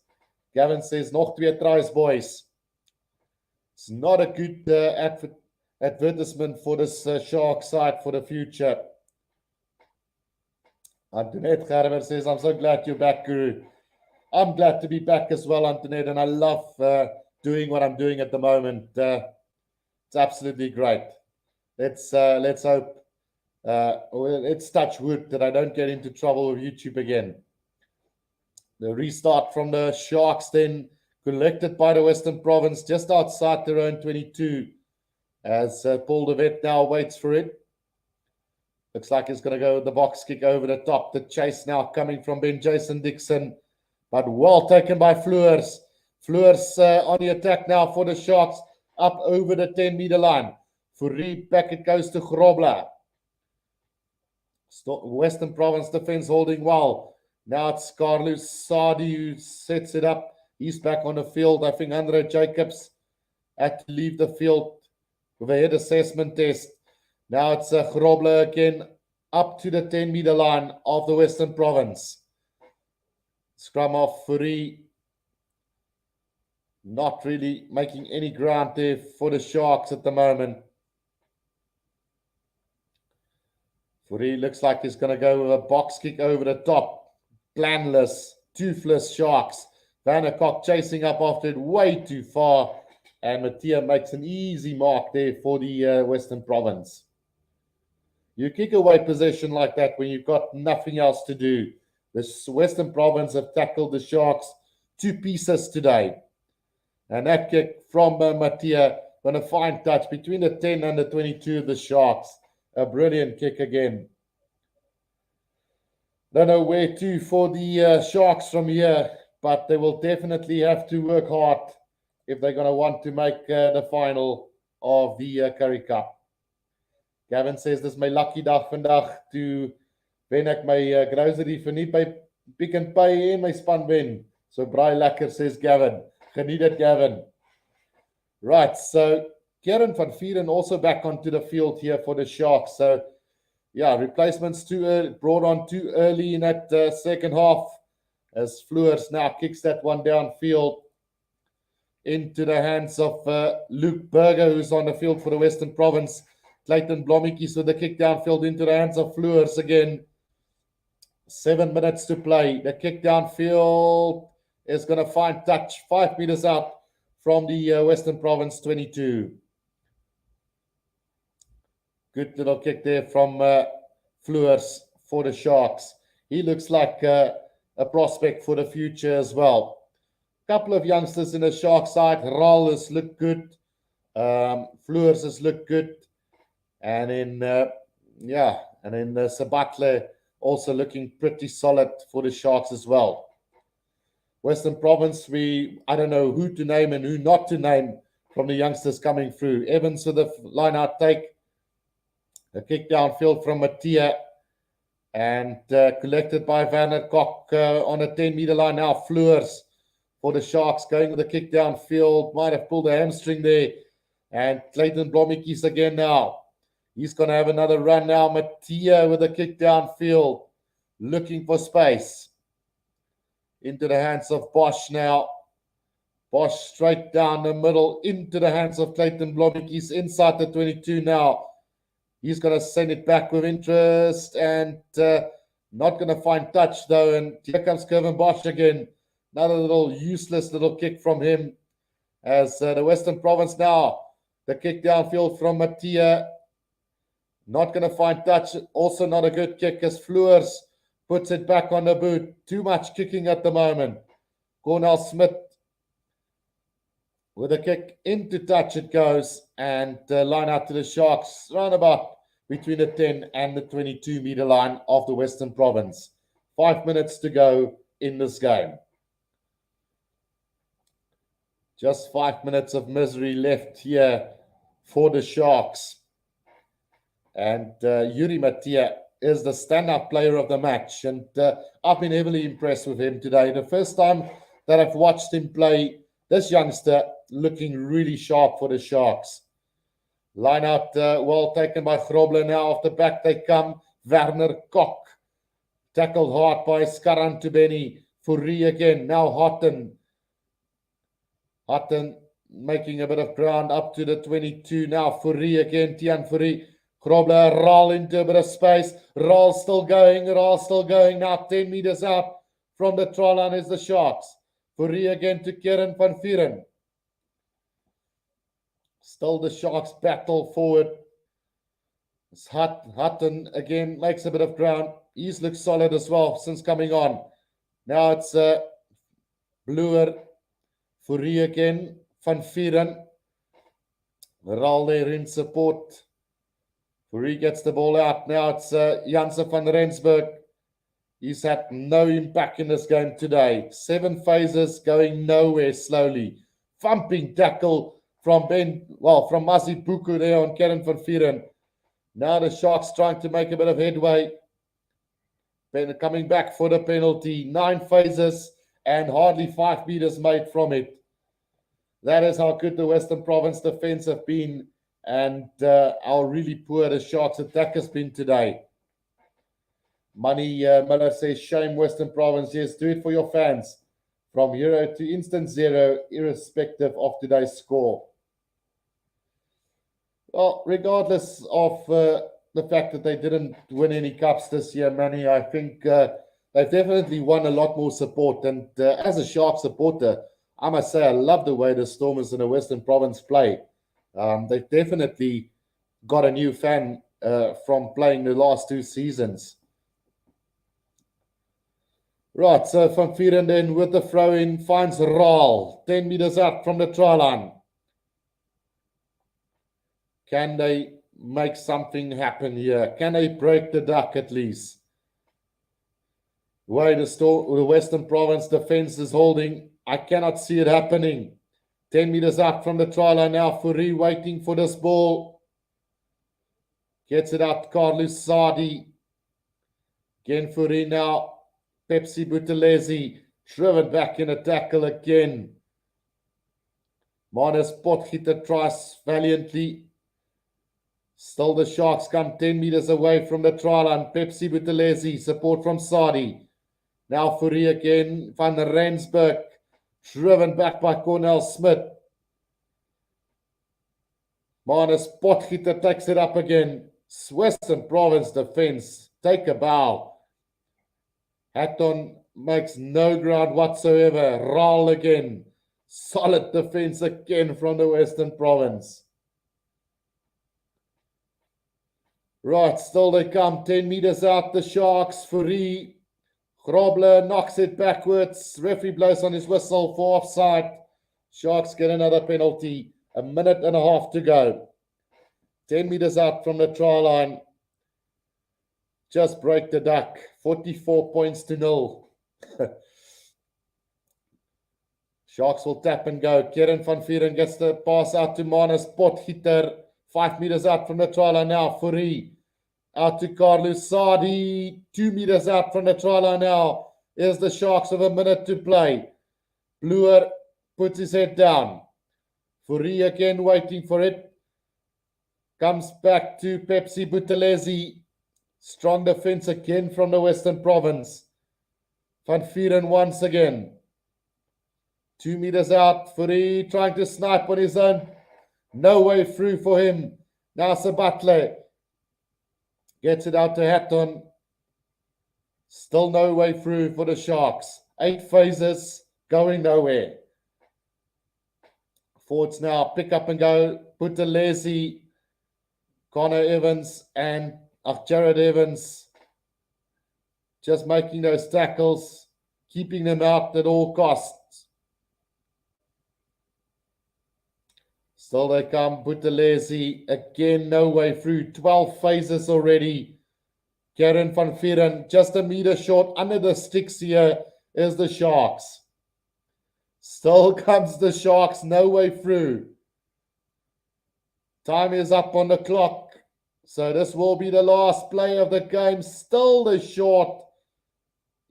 Gavin says, nog 2 tries, boys. It's not a good advertisement for this Shark side for the future. Antoinette Gerber says, I'm so glad you're back, Guru. I'm glad to be back as well, Antoinette, and I love doing what I'm doing at the moment. It's absolutely great. Let's hope, let's touch wood that I don't get into trouble with YouTube again. The restart from the Sharks then collected by the Western Province just outside their own 22 as Paul de Wet now waits for it. Looks like he's going to go with the box kick over the top. The chase now coming from Ben Jason Dixon, but well taken by Floors. Floors on the attack now for the Sharks up over the 10-meter line. Fourie back it goes to Grobler. Western Province defense holding well. Now it's Carlos Sadi who sets it up. He's back on the field. I think Andre Jacobs had to leave the field with a head assessment test. Now it's Grobler again up to the 10-meter line of the Western Province. Scrum off Fourie. Not really making any ground there for the Sharks at the moment. Fourie looks like he's going to go with a box kick over the top. Planless, toothless Sharks. Vandercock chasing up after it way too far. And Mattia makes an easy mark there for the Western Province. You kick away possession like that when you've got nothing else to do. The Western Province have tackled the Sharks 2 pieces today. And that kick from Mattia, going to find touch between the 10 and the 22 of the Sharks. A brilliant kick again. Don't know where to for the Sharks from here, but they will definitely have to work hard if they're going to want to make the final of the Currie Cup. Gavin says, dis my lucky dag vandag toe wen ek my grocery vir nie by Pick n Pay en my span wen. So braai lekker, says Gavin. Geniet it, Gavin. Right, so Kieran van Vieren also back onto the field here for the Sharks. So, yeah, replacements too early, brought on too early in that second half as Floors now kicks that one downfield into the hands of Luke Berger, who's on the field for the Western Province. Clayton Blommetjies with the kick downfield into the hands of Floors again. 7 minutes to play. The kick downfield is going to find touch 5 meters out from the Western Province 22. Good little kick there from Floors for the Sharks. He looks like a prospect for the future as well. Couple of youngsters in the Shark side. Raal has looked good. Floors has looked good. And then, Sabatle also looking pretty solid for the Sharks as well. Western Province, I don't know who to name and who not to name from the youngsters coming through. Evans with a line-out take. A kick downfield from Mattia. And collected by Werner Kok on a 10-meter line now. Floors for the Sharks going with a kick downfield. Might have pulled a hamstring there. And Clayton Blommetjies again now. He's going to have another run now. Mattia with a kick downfield. Looking for space. Into the hands of Bosch now. Bosch straight down the middle. Into the hands of Clayton Blommetjies. Inside the 22 now. He's going to send it back with interest. And not going to find touch though. And here comes Kevin Bosch again. Another little useless little kick from him. As the Western Province now. The kick downfield from Mattia. Not going to find touch. Also not a good kick as Floors puts it back on the boot. Too much kicking at the moment. Cornel Smith with a kick into touch it goes. And line out to the Sharks. Round about between the 10 and the 22 meter line of the Western Province. 5 minutes to go in this game. Just 5 minutes of misery left here for the Sharks. And Yuri Mattia is the stand-up player of the match. And I've been heavily impressed with him today. The first time that I've watched him play, this youngster looking really sharp for the Sharks. Line out well taken by Grobler now. Off the back they come. Werner Kok. Tackled hard by Skaran Tubeni. Fourie again. Now Houghton. Houghton making a bit of ground up to the 22. Now Fourie again. Tian Fourie. Grobler, Raal into a bit of space. Raal still going. Now 10 meters out from the try line is the Sharks. Fourie again to Kieran van Vieren. Still the Sharks battle forward. Hutton again makes a bit of ground. He's looked solid as well since coming on. Now it's Bluer. Fourie again. Van Vieren. Raal there in support. Fourie gets the ball out. Now it's Janse van Rensburg. He's had no impact in this game today. 7 phases going nowhere slowly. Thumping tackle from Mazi Buku there on Kieran van Vieren. Now the Sharks trying to make a bit of headway. Then coming back for the penalty. 9 phases and hardly 5 meters made from it. That is how good the Western Province defense have been. And how really poor the Sharks attack has been today. Money Miller says, shame Western Province. Yes, do it for your fans. From 0 to instant 0, irrespective of today's score. Well, regardless of the fact that they didn't win any cups this year, Manny, I think they've definitely won a lot more support. And as a Shark supporter, I must say I love the way the Stormers in the Western Province play. They've definitely got a new fan from playing the last 2 seasons. Right, so Van Vuuren then with the throw-in finds Raal, 10 meters out from the try line. Can they make something happen here? Can they break the duck at least? Way the Western Province defense is holding, I cannot see it happening. 10 meters out from the try line now. Currie waiting for this ball. Gets it out, Carlos Sadi. Again, Currie now. Pepsi Buthelezi driven back in a tackle again. Manus Potgieter tries valiantly. Still the Sharks come 10 meters away from the try line. Pepsi Buthelezi, support from Sadi. Now Currie again, Van Rensburg, driven back by Cornel Smith. Manus Potgieter takes it up again. Western Province defense, take a bow. Hatton makes no ground whatsoever. Raal again. Solid defense again from the Western Province. Right, still they come 10 meters out. The Sharks, Currie. Grobler knocks it backwards. Referee blows on his whistle for offside. Sharks get another penalty. A minute and a half to go. 10 meters out from the try line. Just break the duck. 44 points to 0. Sharks will tap and go. Kieran Van Vuuren gets the pass out to Manus Potgieter. 5 meters out from the try line now. Currie. Out to Carlos Sadi. 2 meters out from the try line now. Here's the Sharks with a minute to play. Bluer puts his head down. Currie again waiting for it. Comes back to Pepsi Buthelezi. Strong defense again from the Western Province. Van Vuuren once again. 2 meters out. Currie trying to snipe on his own. No way through for him. Now Sabatle gets it out to Hatton. Still no way through for the Sharks. 8 phases going nowhere. Forwards now pick up and go. Buthelezi, Connor Evans and Jared Evans just making those tackles, keeping them out at all costs. Still they come, Buthelezi, again no way through, 12 phases already. Kieran Van Vuuren just a meter short, under the sticks here is the Sharks. Still comes the Sharks, no way through. Time is up on the clock. So this will be the last play of the game. Still the short,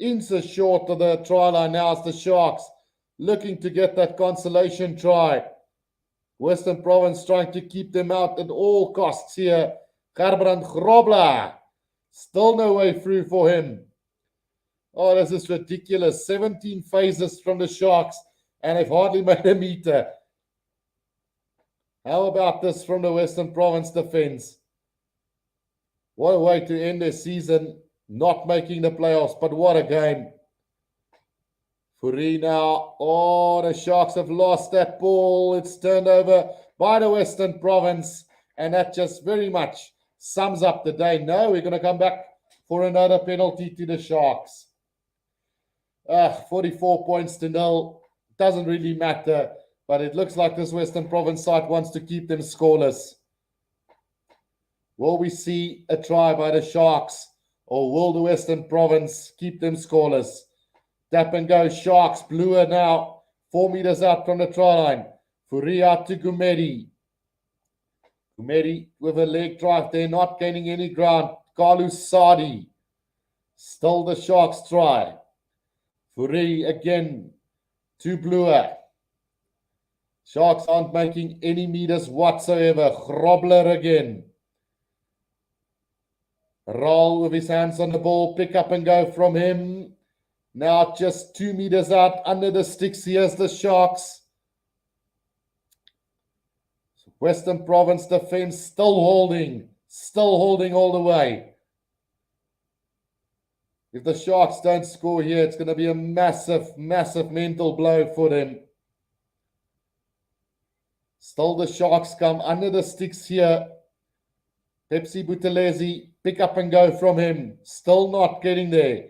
inches short of the try line. Now it's the Sharks looking to get that consolation try. Western Province trying to keep them out at all costs here. Gerbrand Grobler. Still no way through for him. Oh, this is ridiculous. 17 phases from the Sharks and they've hardly made a meter. How about this from the Western Province defense? What a way to end their season, not making the playoffs, but what a game. Currie now. Oh, the Sharks have lost that ball. It's turned over by the Western Province, and that just very much sums up the day. No, we're going to come back for another penalty to the Sharks. 44 points to 0. Doesn't really matter, but it looks like this Western Province side wants to keep them scoreless. Will we see a try by the Sharks, or will the Western Province keep them scoreless? Tap and go, Sharks. Bluer now, 4 meters out from the try line. Currie out to Gumedi. Gumedi with a leg drive there, not gaining any ground. Carlos Sadi. Still the Sharks try. Currie again to Bluer. Sharks aren't making any meters whatsoever. Grobler again. Raal with his hands on the ball, pick up and go from him. Now just 2 meters out under the sticks. Here's the Sharks. Western Province defense still holding all the way. If the Sharks don't score here, it's going to be a massive, massive mental blow for them. Still the Sharks come under the sticks here. Pepsi Buthelezi, pick up and go from him. Still not getting there.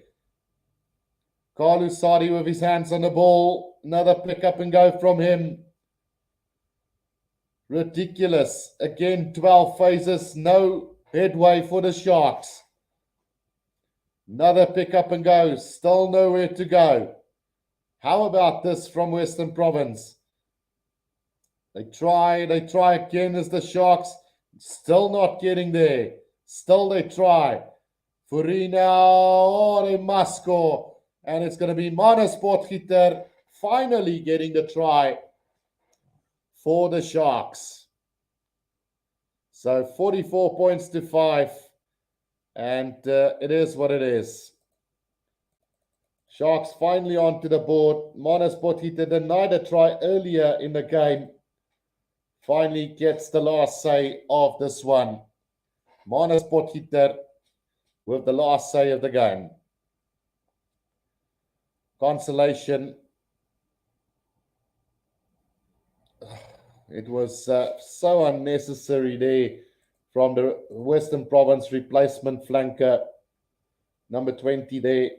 Carlu Sadi with his hands on the ball. Another pick up and go from him. Ridiculous. Again, 12 phases. No headway for the Sharks. Another pick up and go. Still nowhere to go. How about this from Western Province? They try again as the Sharks. Still not getting there. Still they try. Fourie now. Oh, they must score. And it's going to be Manus Potgieter finally getting the try for the Sharks. So 44 points to 5. And it is what it is. Sharks finally onto the board. Manus Potgieter denied a try earlier in the game. Finally gets the last say of this one. Manus Potgieter with the last say of the game. Consolation. It was so unnecessary there from the Western Province replacement flanker, number 20 there.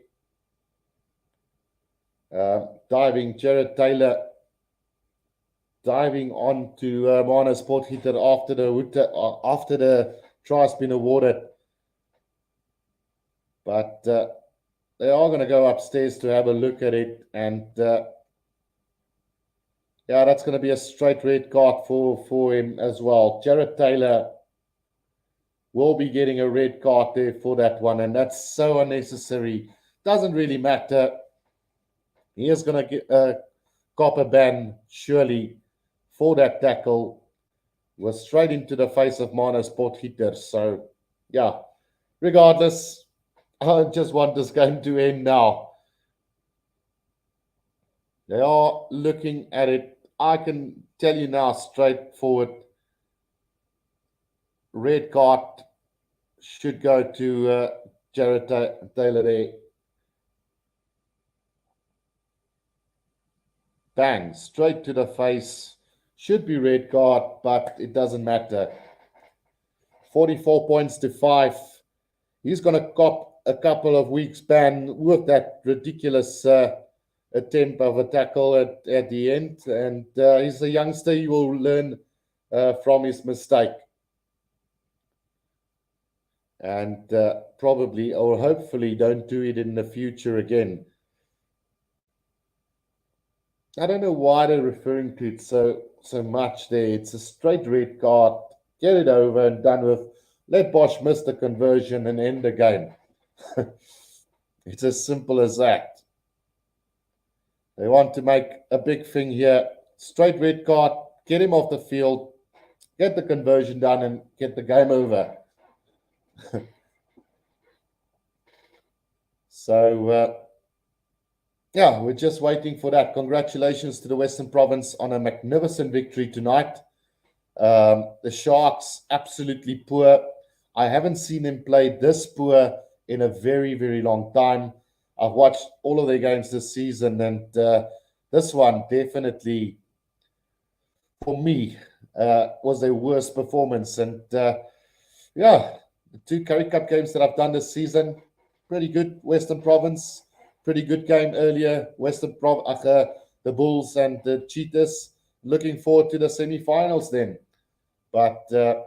Diving, Jared Taylor diving on to Manus Potgieter after the try's been awarded. But they are going to go upstairs to have a look at it. And yeah, that's going to be a straight red card for him as well. Jared Taylor will be getting a red card there for that one. And that's so unnecessary. Doesn't really matter. He is going to get a copper ban, surely, for that tackle. Was straight into the face of Manus Potgieter. So, yeah, regardless, I just want this game to end now. They are looking at it. I can tell you now, straightforward, red card should go to Jared Taylor there. Bang, straight to the face. Should be red card, but it doesn't matter. 44 points to 5. He's going to cop a couple of weeks ban with that ridiculous attempt of a tackle at the end. And he's a youngster. He will learn from his mistake. And probably or hopefully don't do it in the future again. I don't know why they're referring to it so much there. It's a straight red card. Get it over and done with. Let Bosch miss the conversion and end the game. It's as simple as that. They want to make a big thing here. Straight red card. Get him off the field. Get the conversion done and get the game over. So, yeah, we're just waiting for that. Congratulations to the Western Province on a magnificent victory tonight. The Sharks, absolutely poor. I haven't seen them play this poor in a very, very long time. I've watched all of their games this season, and this one definitely, for me, was their worst performance. And yeah, the 2 Currie Cup games that I've done this season, pretty good. Western Province. Pretty good game earlier. The Bulls and the Cheetahs. Looking forward to the semi-finals then. But yeah,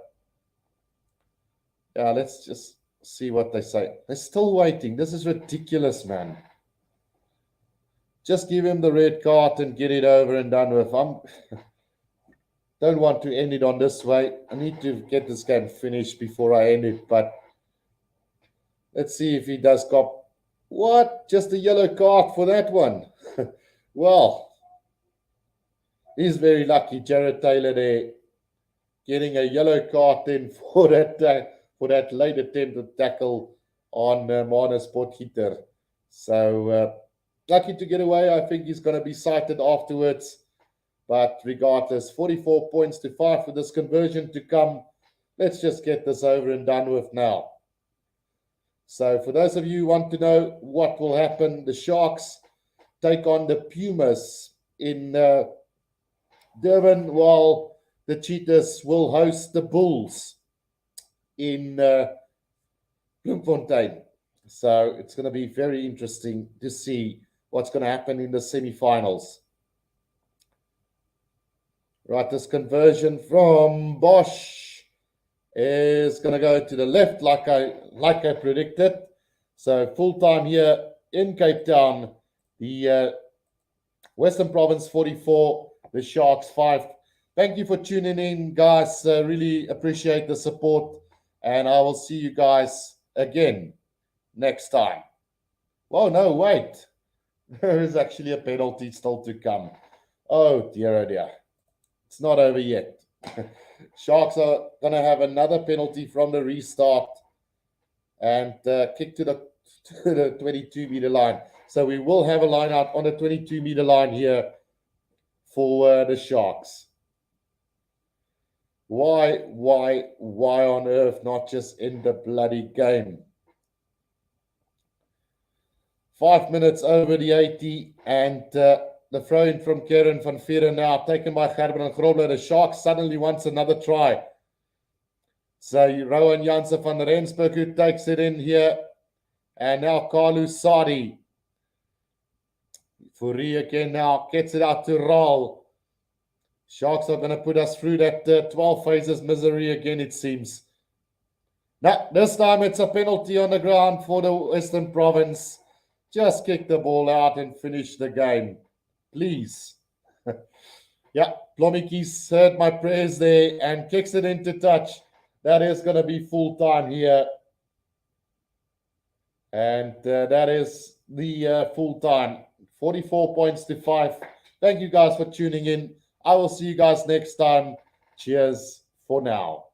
let's just see what they say. They're still waiting. This is ridiculous, man. Just give him the red card and get it over and done with. Don't want to end it on this way. I need to get this game finished before I end it. But let's see if he does cop. What? Just a yellow card for that one. Well, he's very lucky, Jared Taylor there, getting a yellow card then for that late attempted tackle on Manus Potgieter. So lucky to get away. I think he's going to be cited afterwards. But regardless, 44 points to 5 for this conversion to come. Let's just get this over and done with now. So for those of you who want to know what will happen, the Sharks take on the Pumas in Durban, while the Cheetahs will host the Bulls in Bloemfontein. So it's going to be very interesting to see what's going to happen in the semi-finals. Right, this conversion from Bosch is going to go to the left like I predicted. So full time here in Cape Town, the Western Province 44, the Sharks 5. Thank you for tuning in, guys. Really appreciate the support, and I will see you guys again next time. Oh, no, wait. There is actually a penalty still to come. Oh, dear, oh, dear. It's not over yet. Sharks are going to have another penalty from the restart and kick to the 22-meter line. So we will have a line out on the 22-meter line here for the Sharks. Why on earth not just end the bloody game? 5 minutes over the 80, and the throw-in from Kieran van Vieren now, taken by Gerben Grobler. The Sharks suddenly wants another try. So Rowan Janssen van Rensburg who takes it in here. And now Carlu Sadi. Currie again now gets it out to Raal. Sharks are going to put us through that 12 phases misery again, it seems. Now, this time it's a penalty on the ground for the Western Province. Just kick the ball out and finish the game, please. Yeah, Plommiki's heard my prayers there and kicks it into touch. That is going to be full time here. And that is the full time. 44 points to 5. Thank you guys for tuning in. I will see you guys next time. Cheers for now.